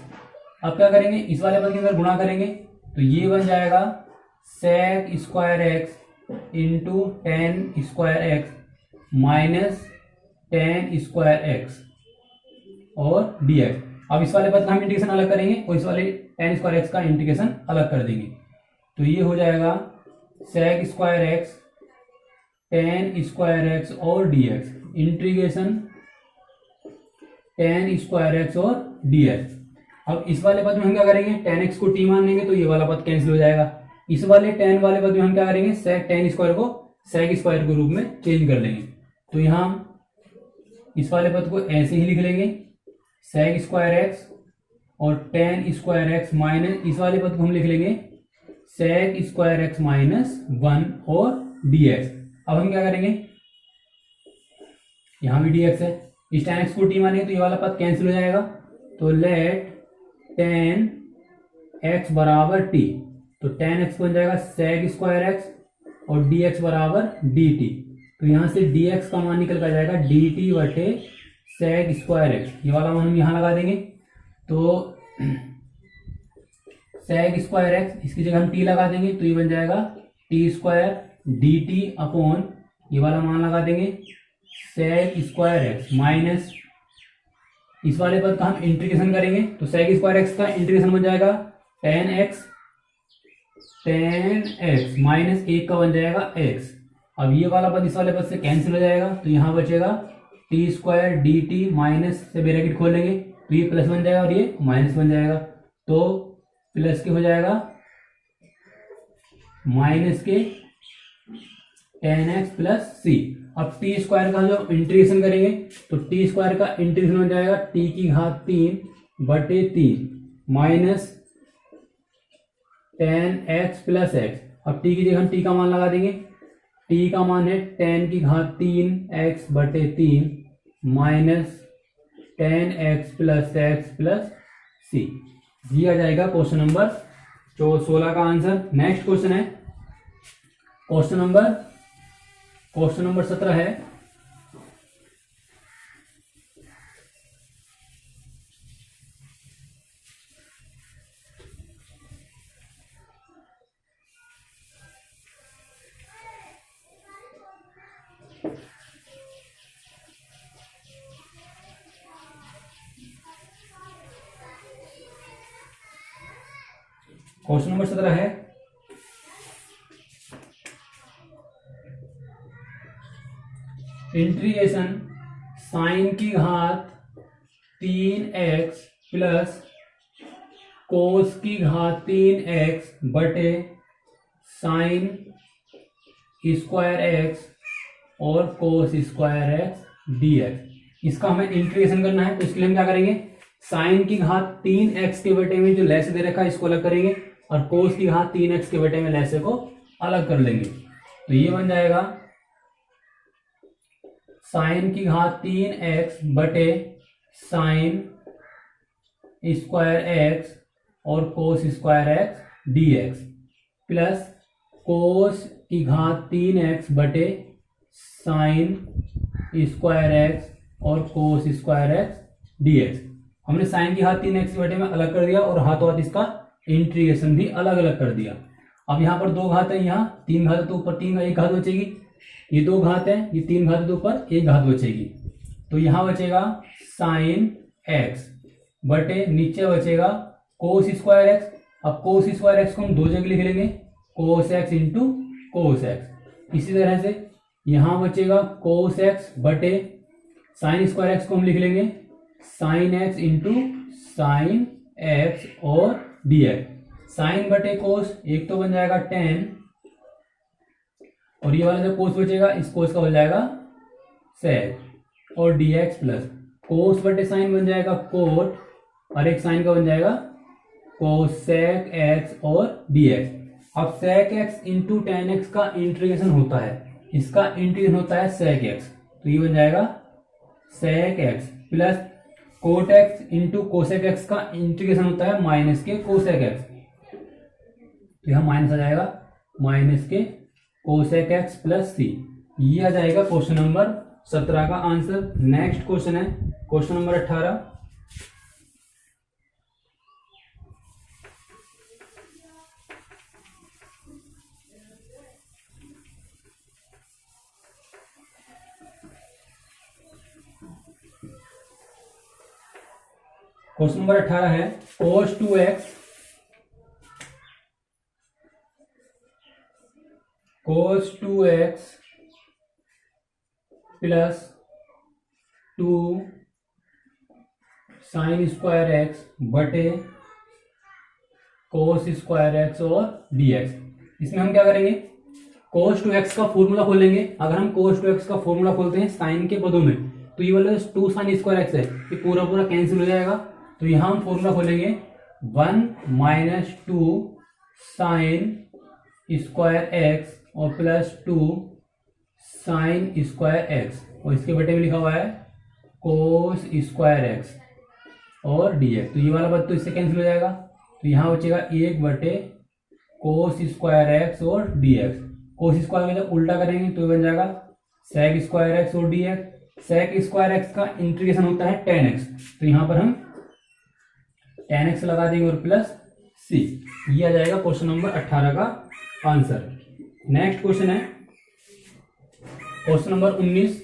अब क्या करेंगे, इस वाले पद के अंदर गुणा करेंगे, तो ये बन जाएगा sec² x into tan² x minus tan² x और dx। अब इस वाले पद का हम इंटीग्रेशन अलग करेंगे और इस वाले tan² x का इंटीग्रेशन अलग कर देंगे, तो ये हो जाएगा sec² x tan² x और dx इंटीग्रेशन tan² x और dx। अब इस वाले पद में हम क्या करेंगे, tan x को t मान लेंगे तो ये वाला पद कैंसिल हो जाएगा। इस वाले tan वाले पद में हम क्या करेंगे, sec tan स्क्वायर को sec स्क्वायर के रूप में चेंज कर लेंगे। तो यहाँ हम इस वाले पद को ऐसे ही लिख लेंगे sec स्क्वायर x और tan स्क्वायर x माइनस इस वाले पद को हम लिख लेंगे sec स्क्वायर x माइनस 1 और dx। अब हम क्या करेंगे, यहां भी dx है, इस tan x को t मानेंगे तो ये वाला पद कैंसिल हो जाएगा। तो लेट tan x बराबर t, तो tan x बन जाएगा sec स्क्वायर x और dx बराबर dt। तो यहां से dx का मान निकल कर जाएगा dt बटे sec स्क्वायर x, ये वाला मान हम यहां लगा देंगे। तो sec स्क्वायर x इसकी जगह हम t लगा देंगे तो ये बन जाएगा t स्क्वायर dt अपॉन ये वाला मान लगा देंगे sec स्क्वायर x माइनस इस वाले पद का हम इंटीग्रेशन करेंगे तो sec स्क्वायर x का इंटीग्रेशन बन जाएगा tan x माइनस 1 का बन जाएगा x। अब ये वाला पद इस वाले पद से कैंसिल हो जाएगा तो यहाँ बचेगा t square D T minus से ब्रैकेट खोल लेंगे तो ये प्लस बन जाएगा और ये माइनस बन जाएगा। तो प्लस के हो जाएगा माइनस के tan x प्लस c। अब टी स्क्वायर का जो इंटीग्रेशन करेंगे तो टी स्क्वायर का इंटीग्रेशन हो जाएगा टी की घात 3 बटे 3 minus tan x plus x। अब टी की जगह हम टी का मान लगा देंगे, टी का मान है tan की घात 3 x बटे 3 minus tan x plus c। ये आ जाएगा क्वेश्चन नंबर 16 का आंसर। नेक्स्ट क्वेश्चन है क्वेश्चन नंबर 17 है। क्वेश्चन नंबर 17 है इंटीग्रेशन साइन की घात 3x प्लस कोस की घात 3x बटे साइन स्क्वायर x और कोस स्क्वायर x dx। इसका हमें इंटीग्रेशन करना है तो इसके लिए हम क्या करेंगे, साइन की घात 3x के बटे में जो लैसे दे रखा है इसको अलग करेंगे और कोस की घात 3x के बटे में लैसे को अलग कर लेंगे। तो ये बन जाएगा साइन की घात 3x बटे साइन स्क्वायर x और cos square x dx plus cos की घात 3x बटे साइन स्क्वायर x और कोस स्क्वायर x dx। हमने साइन की घात 3x के बटे में अलग कर दिया और हाथों हाथ इसका इंटीग्रेशन भी अलग अलग कर दिया। अब यहाँ पर 2 घात है, यहाँ 3 घात तो ऊपर 3 का 1 घात बचेगी, ये 2 घात है, ये 3 घात तो ऊपर 1 घात बचेगी। तो यहाँ बचेगा साइन x बटे नीचे बचेगा कोस स्क्वायर x। अब कोस स्क्वायर x को हम 2 जगह लिख लेंगे, cos x into cos x। इसी तरह से यहाँ बचेगा कोस x बटे साइन स्क्वायर x को हम लिख लेंगे sine x into sine x और dx। साइन बटे कोस एक तो बन जाएगा tan और ये वाला जो कोस बचेगा इस कोस का बन जाएगा sec और dx प्लस कोस बटे साइन बन जाएगा कोट और एक साइन का बन जाएगा कोसेक x और dx। अब sec x into tan x का इंटीग्रेशन होता है, इसका इंटीग्रेशन होता है sec x, तो ये बन जाएगा sec x plus coat x into cosec x का इंटीग्रेशन होता है माइनस के कोसेक x, तो यह माइनस आ जाएगा माइनस के कोसेक x प्लस c। ये आ जाएगा क्वेश्चन नंबर 17 का आंसर। नेक्स्ट क्वेश्चन है क्वेश्चन नंबर 18। क्वेश्चन नंबर 18 है cos 2x plus 2 sine square x बटे कोस स्क्वायर एक्स और dx। इसमें हम क्या करेंगे, cos 2x का फॉर्मूला खोलेंगे। अगर हम cos 2x का फॉर्मूला खोलते हैं साइन के पदों में, तो ये वाला 2 साइन स्क्वायर एक्स है, ये पूरा पूरा कैंसिल हो जाएगा। तो यहां हम फॉर्मूला खोलेंगे 1 माइनस 2 साइन स्क्वायर एक्स और प्लस 2 साइन स्क्वायर एक्स, और इसके बटे में लिखा हुआ है कोस स्क्वायर एक्स और dx। तो ये वाला पद तो इससे कैंसिल हो जाएगा, तो यहाँ बचेगा 1 बटे कोस स्क्वायर एक्स और dx। कोस स्क्वायर में जब उल्टा करेंगे तो ये बन जाएगा सेक स्क्वायर एक्स और dx। सेक स्क्वायर एक्स का इंटीग्रेशन होता है tan x, तो यहाँ पर हम tan x लगा देंगे और प्लस c। ये आ जाएगा क्वेश्चन नंबर 18 का आंसर। नेक्स्ट क्वेश्चन है क्वेश्चन नंबर 19।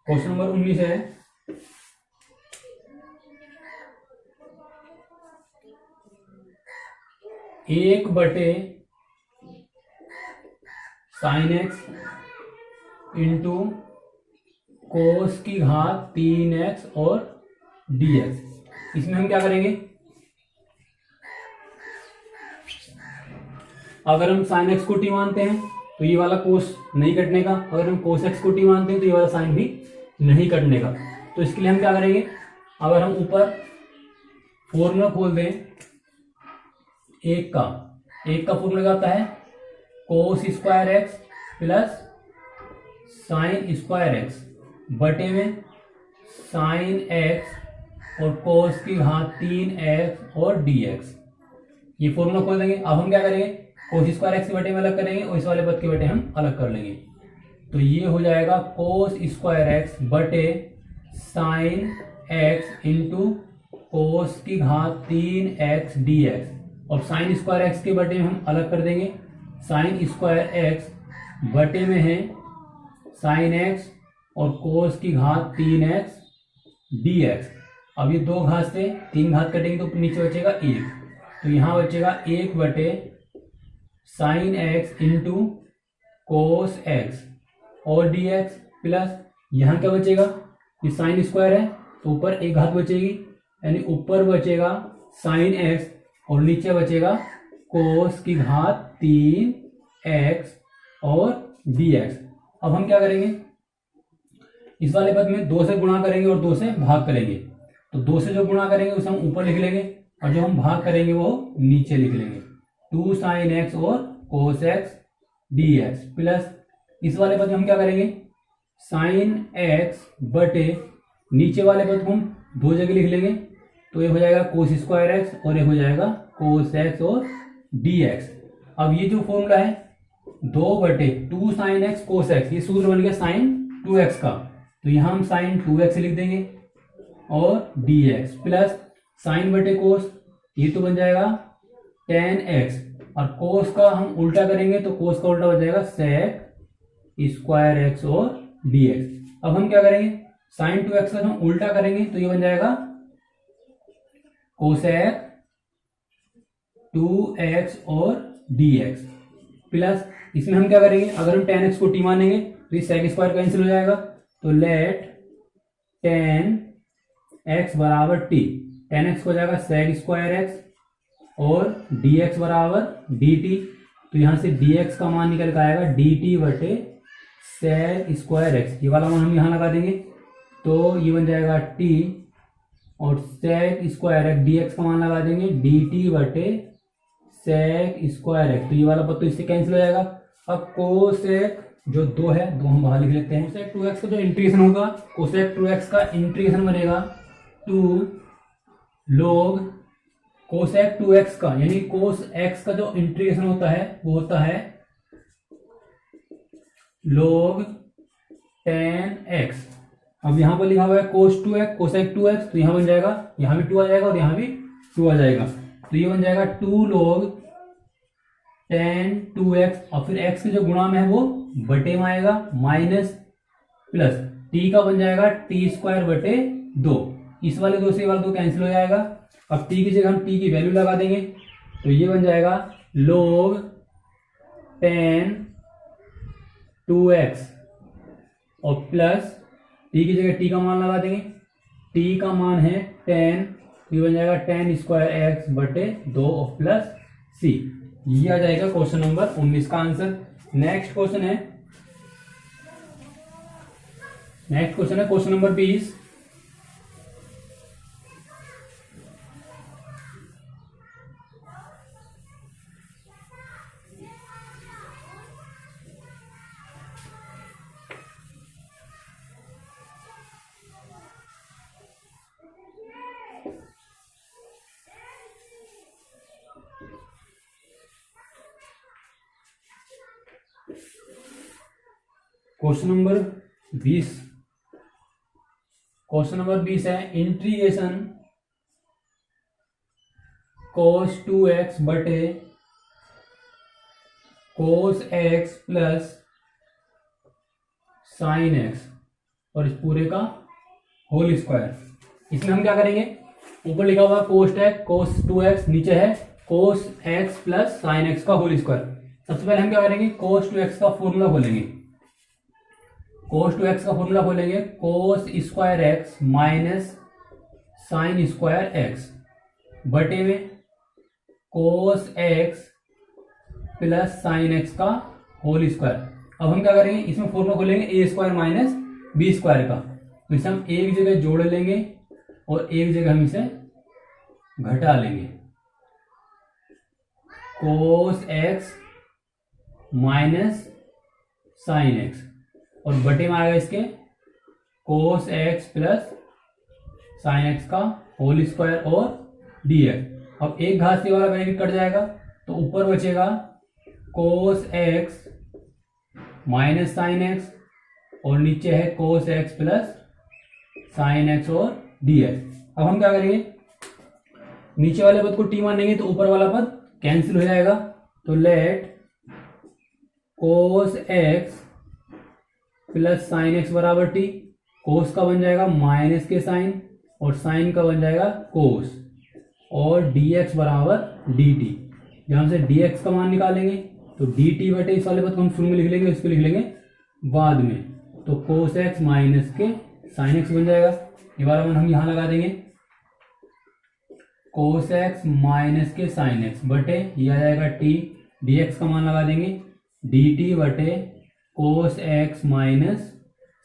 क्वेश्चन नंबर 19 है एक बटे साइन एक्स इंटू कोस की घात 3x और dx। इसमें हम क्या करेंगे, अगर हम साइन एक्स को t मानते हैं तो ये वाला कोस नहीं कटने का, अगर हम कोस एक्स को t मानते हैं तो ये वाला साइन भी नहीं कटने का। तो इसके लिए हम क्या करेंगे, अगर हम ऊपर फॉर्मूला खोल दें एक का फॉर्मूला क्या होता है, cos square X plus sine square x बटे में साइन एक्स और कोस की घात 3x और dx। ये फॉर्मूला खोल देंगे। अब हम क्या करेंगे, कोस स्क्वायर एक्स के बटे में अलग करेंगे और इस वाले पद के बटे हम अलग कर लेंगे। तो ये हो जाएगा कोस स्क्वायर एक्स बटे साइन एक्स इंटू कोस की घात 3x dx, और साइन स्क्वायर एक्स के बटे में हम अलग कर देंगे। साइन स्क्वायर एक्स बटे में है साइन एक्स और कोस की घात 3x dx। अब ये 2 घात से 3 घात कटेंगे तो नीचे बचेगा 1, तो यहाँ बचेगा 1 बटे sine x into cos X और dx प्लस यहाँ क्या बचेगा, ये साइन स्क्वायर है तो ऊपर 1 घात बचेगी, यानी ऊपर बचेगा साइन एक्स और नीचे बचेगा कोस की घात 3x और dx। अब हम क्या करेंगे, इस वाले पद में 2 से गुणा करेंगे और 2 से भाग करेंगे। तो 2 से जो गुणा करेंगे उसे हम ऊपर लिख लेंगे और जो हम भाग करेंगे वो नीचे लिख लेंगे। 2 साइन एक्स और कोस एक्स dx प्लस इस वाले पद में हम क्या करेंगे, साइन एक्स बटे नीचे वाले पद को हम 2 जगह लिख लेंगे। तो ये हो जाएगा कोस स्क्वायर एक्स और ये हो जाएगा कोस एक्स और dx। अब ये जो फॉर्मूला है 2 बटे 2 साइन एक्स कोस एक्स, ये सूत्र बन गया साइन 2x का, तो यहाँ हम साइन 2x लिख देंगे और dx प्लस साइन बटे कोस, ये तो बन जाएगा tan x, और कोस का हम उल्टा करेंगे तो कोस का उल्टा हो जाएगा सेक स्क्वायर एक्स और dx। अब हम क्या करेंगे, साइन 2x का हम उल्टा करेंगे तो ये बन जाएगा कोसेक 2x और dx प्लस इसमें हम क्या करेंगे, अगर हम tan x को t मानेंगे तो ये सेक स्क्वायर कैंसिल हो जाएगा। तो लेट tan x बराबर t, tan x हो जाएगा सेक स्क्वायर x और dx बराबर dt। तो यहां से dx का मान निकल कर आएगा dt बटे सेक स्क्वायर x, ये वाला मान हम यहां लगा देंगे तो ये बन जाएगा t और सेक स्क्वायर एक्स dx का मान लगा देंगे dt बटे सेक स्क्वायर एक्स। तो ये वाला पद तो इससे कैंसिल हो जाएगा। अब कोसेक जो 2 है 2 हम बाहर लिख लेते हैं। कोसेक 2x का जो इंटीग्रेशन होगा, कोसेक 2x का इंटीग्रेशन बनेगा 2 log कोसेक 2x का, यानी कोस x का जो इंटीग्रेशन होता है वो होता है log tan x। अब यहां पर लिखा हुआ है cos 2x कोसेक 2x, तो यहां बन जाएगा, यहां भी 2 आ जाएगा और यहां भी 2 आ जाएगा, तो ये बन जाएगा 2 log tan 2x, और फिर x के जो गुणा में है वो बटे में आएगा माइनस प्लस t का बन जाएगा t स्क्वायर बटे 2। इस वाले 2 से ये वाला 2 कैंसिल हो जाएगा। अब t की जगह हम t की वैल्यू लगा देंगे तो ये बन जाएगा log tan 2x और प्लस टी की जगह टी का मान लगा देंगे। टी का मान है 10, तो ये बन जाएगा 10 स्क्वायर एक्स बटे 2 और प्लस सी। ये आ जाएगा क्वेश्चन नंबर 19 का आंसर। नेक्स्ट क्वेश्चन है क्वेश्चन नंबर 20। क्वेश्चन नंबर 20 है इंटीग्रेशन cos 2x बटे cos x plus sin x और इस पूरे का होल स्क्वायर। इसमें हम क्या करेंगे, ऊपर लिखा हुआ है cos 2x, नीचे है cos x plus sin x का होल स्क्वायर। सबसे पहले हम क्या करेंगे, cos 2x का फॉर्मूला खोलेंगे। cos 2x का फॉर्मूला खोलेंगे, cos square x minus sign square x बटे में cos x plus sine x का होल स्क्वायर। अब हम क्या करेंगे, इसमें फॉर्मूला खोलेंगे ए स्क्वायर माइनस बी स्क्वायर का। तो इसे हम एक जगह जोड़ लेंगे और एक जगह हम इसे घटा लेंगे। cos x minus sine x और बटे में आएगा इसके cos x plus sine x का होल स्क्वायर और dx। अब एक घात से वाला बेनिफिट कट जाएगा, तो ऊपर बचेगा cos x minus sine x और नीचे है cos x plus sine x और dx। अब हम क्या करेंगे, नीचे वाले पद को t मानेंगे तो ऊपर वाला पद कैंसिल हो जाएगा। तो let cos x plus sine X बराबर टी। कोस का बन जाएगा माइनस के साइन और साइन का बन जाएगा कोस और dx बराबर dt। जहां से dx का मान निकालेंगे तो dt बटे इस वाले पद को हम शुरू में लिख लेंगे, इसको लिख लेंगे बाद में। तो cos x माइनस के साइन x बन जाएगा। ये वाला मान हम यहां लगा देंगे, cos x माइनस के साइन x बटे ये आ जाएगा t, dx का मान लगा देंगे dt बटे cos x minus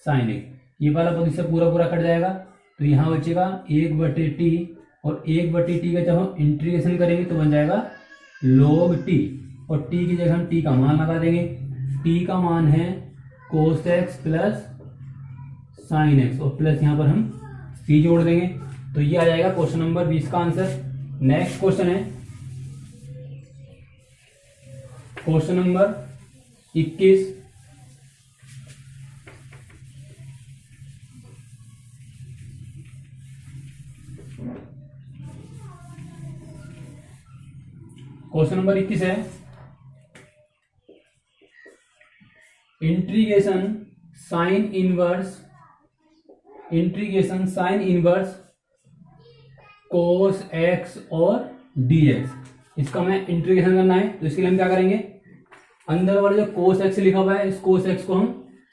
sine x। ये वाला पद इससे पूरा पूरा कट जाएगा, तो यहाँ बचेगा 1/t और 1/t का जब हम इंटीग्रेशन करेंगे तो बन जाएगा log t और t की जगह हम t का मान लगा देंगे। t का मान है cos x plus sine x और प्लस यहाँ पर हम c जोड़ देंगे। तो ये आ जाएगा क्वेश्चन नंबर 20 का आंसर। नेक्स्ट क्वेश्चन है क्वेश्चन नंबर 21। क्वेश्चन नंबर 21 है integration sine inverse cos x और dx। इसका हमें इंटीग्रेशन करना है, तो इसके लिए हम क्या करेंगे, अंदर वाला जो cos x लिखा हुआ है इस cos x को हम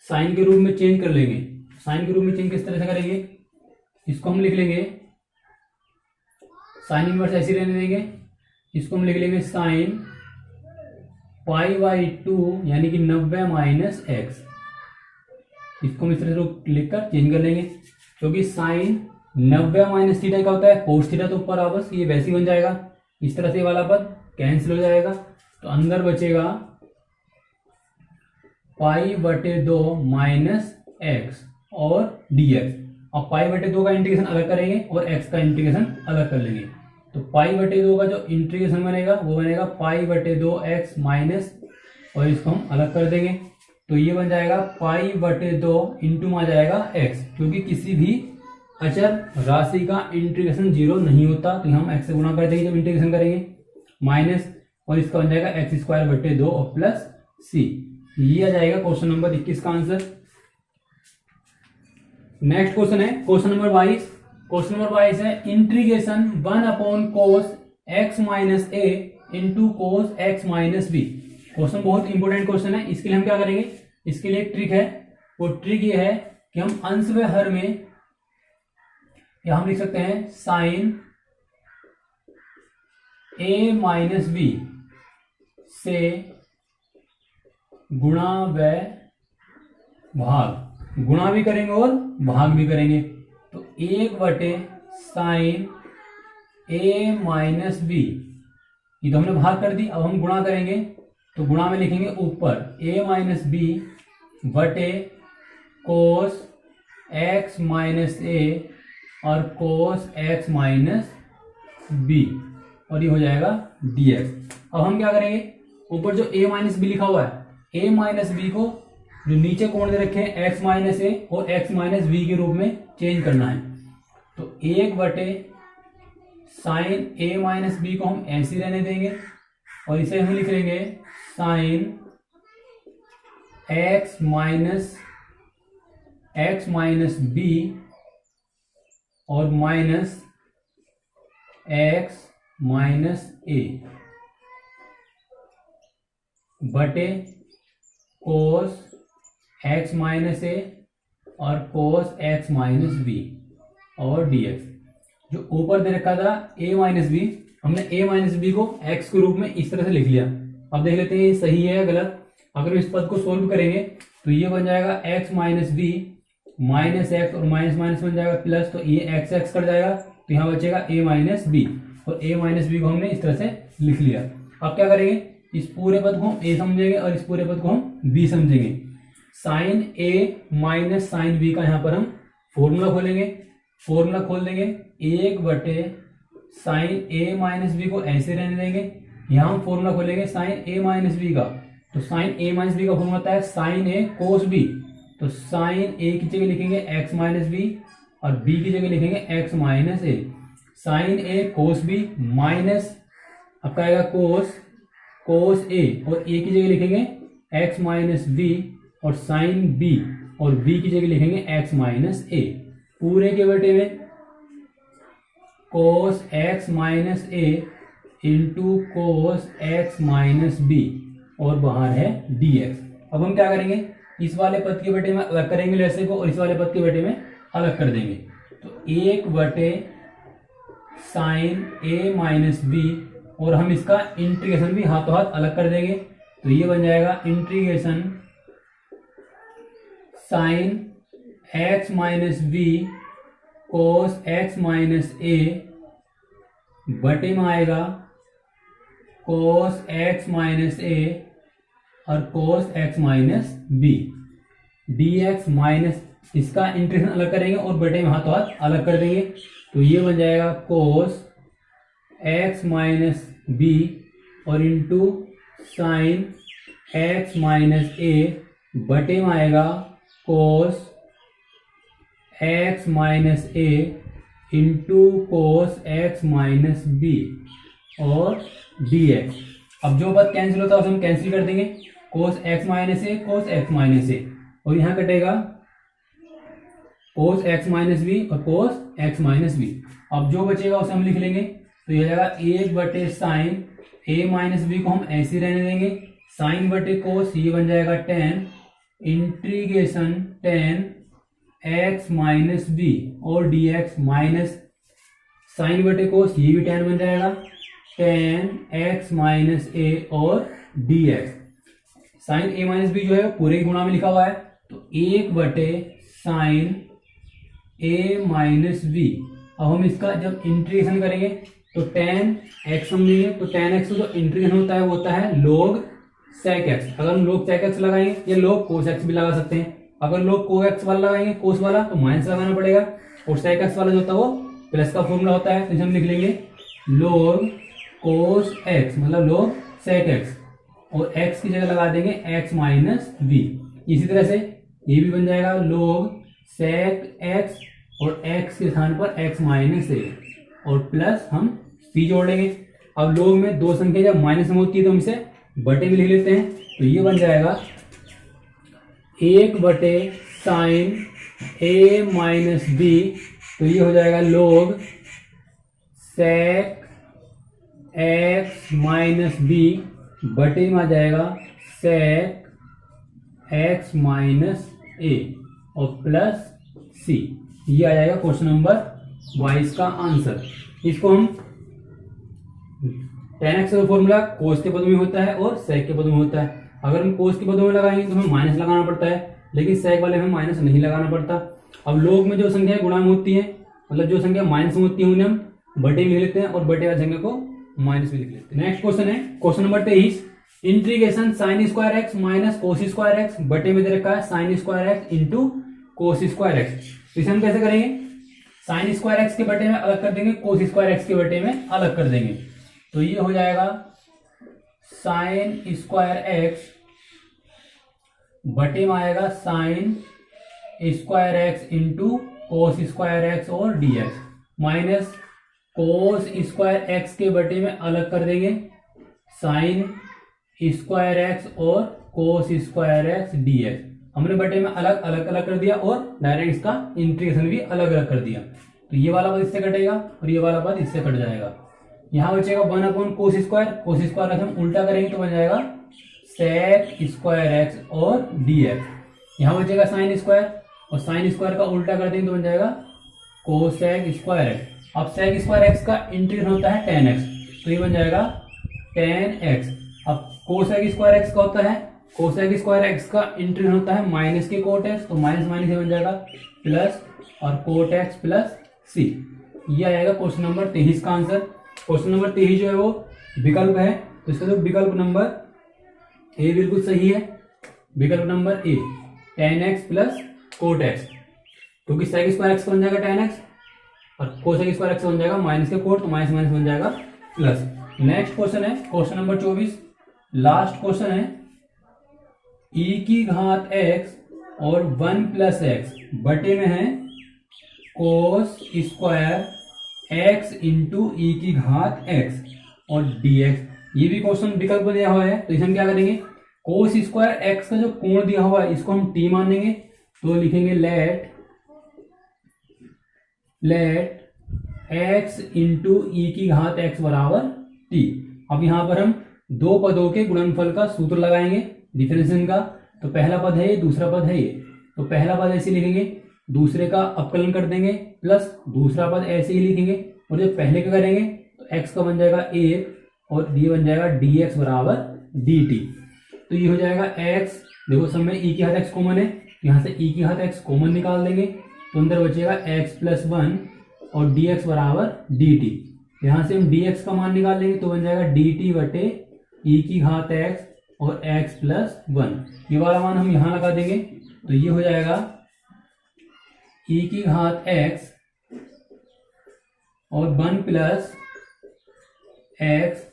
साइन के रूप में चेंज कर लेंगे। साइन के रूप में चेंज किस तरह से करेंगे, इसको हम लिख लेंगे साइन इनवर्स ऐसे रहने देंगे, इसको हम लिख लेंगे साइन π/2 यानी कि 90 माइनस एक्स। इसको हम इस तरह से लिखकर चेंज कर लेंगे, क्योंकि साइन 90 माइनस थीटा का होता है कोस थीटा, तो ऊपर वापस ये वैसे ही बन जाएगा। इस तरह से वाला पद कैंसिल हो जाएगा, तो अंदर बचेगा π/2 माइनस एक्स और dx। अब π/2 का इंटीग्रेशन अलग करेंगे और x का इंटीग्रेशन अलग कर लेंगे। तो π/2 का जो इंटीग्रेशन बनेगा वो बनेगा π/2x माइनस, और इसको हम अलग कर देंगे। तो ये बन जाएगा π/2 इंटू में आ जाएगा x, क्योंकि किसी भी अचर राशि का इंटीग्रेशन 0 नहीं होता, तो हम x से गुणा कर देंगे जब इंटीग्रेशन करेंगे माइनस, और इसका बन जाएगा x²/2 और प्लस c। ये आ जाएगा क्वेश्चन नंबर 21 का आंसर। नेक्स्ट क्वेश्चन है क्वेश्चन नंबर 22। क्वेश्चन नंबर 22 है integration 1/cos x minus a into cos x minus b। Question बहुत इंपोर्टेंट क्वेश्चन है। इसके लिए हम क्या करेंगे, इसके लिए एक ट्रिक है, वो ट्रिक ये है कि हम अंश व हर में, या हम लिख सकते हैं साइन a माइनस बी से गुणा व भाग, गुणा भी करेंगे और भाग भी करेंगे। तो 1/साइन a माइनस बी, ये तो हमने भाग कर दी, अब हम गुणा करेंगे। तो गुणा में लिखेंगे ऊपर a माइनस बी बटे कोस x माइनस ए और कोस x माइनस बी, और ये हो जाएगा dx। अब हम क्या करेंगे, ऊपर जो a माइनस बी लिखा हुआ है, a माइनस बी को जो नीचे कोण दे रखे हैं x माइनस ए और x माइनस बी के रूप में चेंज करना है। तो 1/साइन a माइनस बी को हम ऐसे ही रहने देंगे और इसे हम लिख लेंगे साइन x माइनस बी और माइनस x माइनस ए बटे कोस x माइनस ए और कोस x माइनस बी और dx। जो ऊपर दे रखा था a माइनस बी, हमने a माइनस बी को x के रूप में इस तरह से लिख लिया। अब देख लेते हैं ये सही है या गलत। अगर इस पद को सोल्व करेंगे तो ये बन जाएगा x minus B minus X और माइनस माइनस बन जाएगा प्लस, तो ये एक्स एक्स कट जाएगा, तो यहाँ बचेगा a माइनस बी, और a माइनस बी को हमने इस तरह से लिख लिया। अब क्या करेंगे, इस पूरे पद को हम a समझेंगे और इस पूरे पद को हम b समझेंगे। साइन a माइनस साइन b का यहाँ पर हम फॉर्मूला खोलेंगे, फॉर्मूला खोल देंगे 1/साइन a माइनस बी को ऐसे रहने देंगे। यहाँ हम फॉर्मूला खोलेंगे साइन a माइनस बी का, तो साइन a माइनस बी का फॉर्मूला होता है साइन a कोस b, तो साइन a की जगह लिखेंगे x माइनस बी और b की जगह लिखेंगे x minus A. Sine a cos b minus आपका आएगा कोस a और a की जगह लिखेंगे x माइनस बी और साइन b और b की जगह लिखेंगे x माइनस ए। पूरे के बटे में cos x minus A into cos x minus B और बाहर है dx। अब हम क्या करेंगे, इस वाले पद के बटे में अलग करेंगे ऐसे को और इस वाले पद के बटे में अलग कर देंगे। तो 1/साइन a माइनस बी और हम इसका इंटीग्रेशन भी हाथों हाथ अलग कर देंगे। तो ये बन जाएगा integration sine x minus B cos x minus A बटे में आएगा कोस x माइनस ए और cos x minus B dx minus, इसका इंटीग्रेशन अलग करेंगे और बटे में हाथों हाथ अलग कर देंगे। तो ये बन जाएगा कोस x माइनस बी और into sine x minus A बटे में आएगा cos x minus A into cos x minus B और dx। अब जो पद कैंसिल होता है उसे हम कैंसिल कर देंगे, कोस x minus A cos x minus A, और यहाँ कटेगा कोस x माइनस बी और कोस x माइनस बी। अब जो बचेगा उसे हम लिख लेंगे, तो ये जाएगा 1/साइन a माइनस बी को हम ऐसे रहने देंगे, साइन बटे कोस ये बन जाएगा tan integration tan x minus B और dx माइनस साइन बटे कोस ये भी tan बन जाएगा tan x माइनस ए और dx। Sine a minus B जो है पूरे गुणा में लिखा हुआ है, तो 1/साइन a माइनस बी। अब हम इसका जब इंटीग्रेशन करेंगे तो tan x समझेंगे, तो tan x जो इंटीग्रेशन होता है वो होता है log sec x। अगर हम log sec x लगाएंगे या log cos x भी लगा सकते हैं। अगर log cos x वाला लगाएंगे कोस वाला तो माइनस लगाना पड़ेगा, और sec x वाला जो होता है वो प्लस का फॉर्मूला होता है, तो इसे हम लिख लेंगे log cos x मतलब log sec x, और x की जगह लगा देंगे x माइनस बी। इसी तरह से ये भी बन जाएगा log sec x और x के स्थान पर x माइनस ए और प्लस हम c जोड़ लेंगे। अब log में दो संख्या जब माइनस में होती है तो हम इसे बटे में लिख लेते हैं, तो ये बन जाएगा 1/साइन a माइनस बी, तो ये हो जाएगा log sec x minus B बटे में आ जाएगा sec x माइनस ए और प्लस सी। ये आ जाएगा क्वेश्चन नंबर 22 का आंसर। इसको हम tan x का फॉर्मूला कोस के पदों में होता है और सेक के पदों में होता है। अगर हम कोस के पदों में लगाएंगे तो हमें माइनस लगाना पड़ता है, लेकिन सेक वाले में माइनस नहीं लगाना पड़ता। अब लोग में जो संख्या गुणा में होती है, मतलब जो संख्या माइनस में होती है उन्हें हम बटे में लिख लेते हैं और बटे वाली संख्या को माइनस में लिख लेते हैं। नेक्स्ट क्वेश्चन है question number 23, integration sine square x minus cos square x, बटे में दे रखा है sign square X into cos square x. इसे हम कैसे करेंगे, साइन स्क्वायर एक्स के बटे में अलग कर देंगे, कोस स्क्वायर एक्स के बटे में अलग कर देंगे। तो ये हो जाएगा साइन स्क्वायर एक्स बटे में आएगा sine square X into cos square X और DX, minus cos square X के बटे में अलग कर देंगे साइन स्क्वायर एक्स और कोस स्क्वायर एक्स डीएक्स। हमने बटे में अलग अलग अलग कर दिया और डायरेक्ट इसका इंटीग्रेशन भी अलग अलग कर दिया। तो ये वाला पद इससे कटेगा और ये वाला पद इससे कट जाएगा। यहाँ बचेगा 1 कोस स्क्वायर, कोस स्क्वायर का हम उल्टा करेंगे तो बन जाएगा सेक स्क्वायर एक्स और डीएक्स। यहाँ बचेगा साइन स्क्वायर और साइन स्क्वायर का उल्टा कर देंगे तो बन जाएगा कोसेक स्क्वायर एक्स। अब सेक स्क्वायर एक्स का इंटीग्रेशन होता है tan x, तो ये बन जाएगा tan x। अब कोसेक स्क्वायर एक्स का होता है, कोसेक स्क्वायर एक्स का इंटीग्रेशन होता है माइनस के कोट एक्स, तो माइनस माइनस ये बन जाएगा प्लस और कोट एक्स प्लस सी। ये आएगा क्वेश्चन नंबर 23 का आंसर। क्वेश्चन नंबर 23 जो है वो विकल्प है, तो इसका जो विकल्प नंबर ए बिल्कुल सही है। विकल्प number A tan x plus cot x, क्योंकि सेक स्क्वायर एक्स बन जाएगा tan x और कोसेक स्क्वायर एक्स बन जाएगा माइनस के कोट, तो माइनस माइनस बन जाएगा प्लस। नेक्स्ट क्वेश्चन है क्वेश्चन नंबर 24, लास्ट क्वेश्चन है e की घात x और 1 प्लस एक्स बटे में है कोस स्क्वायर x इंटू ई की घात x और dx। ये भी क्वेश्चन विकल्प दिया हुआ है, तो इसे हम क्या करेंगे, कोस स्क्वायर x का जो कोण दिया हुआ है इसको हम t मानेंगे, तो लिखेंगे लेट x इंटू ई की घात x बराबर t। अब यहां पर हम दो पदों के गुणनफल का सूत्र लगाएंगे डिफरेंशिएशन का। तो पहला पद है ये, दूसरा पद है ये, तो पहला पद ऐसे लिखेंगे, दूसरे का अपकलन कर देंगे प्लस दूसरा पद ऐसे ही लिखेंगे, और जब पहले का करेंगे तो x का बन जाएगा a और ये बन जाएगा dx बराबर dt। तो ये हो जाएगा x, देखो सब में e की घात x कॉमन है, यहाँ से e की घात x कॉमन निकाल देंगे तो अंदर बचेगा x प्लस 1 और dx बराबर dt। यहाँ से हम dx का मान निकाल लेंगे तो बन जाएगा dt बटे e की घात x और x प्लस 1। ये वाला मान हम यहाँ लगा देंगे, तो ये हो जाएगा e की घात x और 1 प्लस x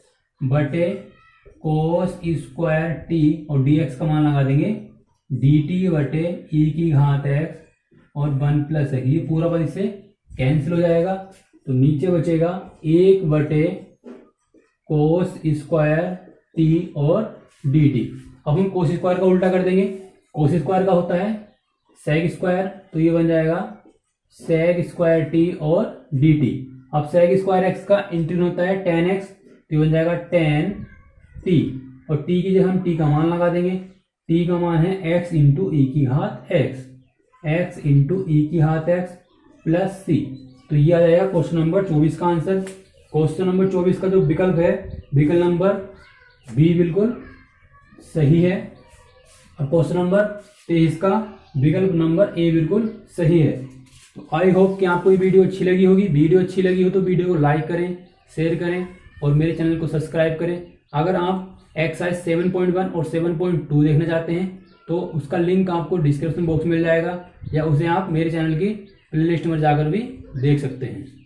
बटे कोस स्क्वायर t और dx का मान लगा देंगे dt बटे e की घात x और 1 प्लस x। ये पूरा पद इससे कैंसिल हो जाएगा, तो नीचे बचेगा 1 बटे कोस स्क्वायर t और dt। अब हम कोस स्क्वायर का उल्टा कर देंगे, कोस स्क्वायर का होता है सेक स्क्वायर, तो ये बन जाएगा सेक स्क्वायर t और dt। अब सेक स्क्वायर x का इंटीग्रेशन होता है tan x, तो ये बन जाएगा tan t और t की जगह हम t का मान लगा देंगे, t का मान है x इंटू ई की घात x, x इंटू ई की घात x प्लस c। तो ये आ जाएगा क्वेश्चन नंबर 24 का आंसर। क्वेश्चन नंबर 24 का जो विकल्प है, विकल्प नंबर बी बिल्कुल सही है और क्वेश्चन नंबर 23 का विकल्प नंबर ए बिल्कुल सही है। तो आई होप कि आपको ये वीडियो अच्छी लगी होगी। वीडियो अच्छी लगी हो तो वीडियो को लाइक करें, शेयर करें और मेरे चैनल को सब्सक्राइब करें। अगर आप एक्सरसाइज 7.1 और 7.2 देखना चाहते हैं तो उसका लिंक आपको डिस्क्रिप्शन बॉक्स में मिल जाएगा, या उसे आप मेरे चैनल की प्लेलिस्ट में जाकर भी देख सकते हैं।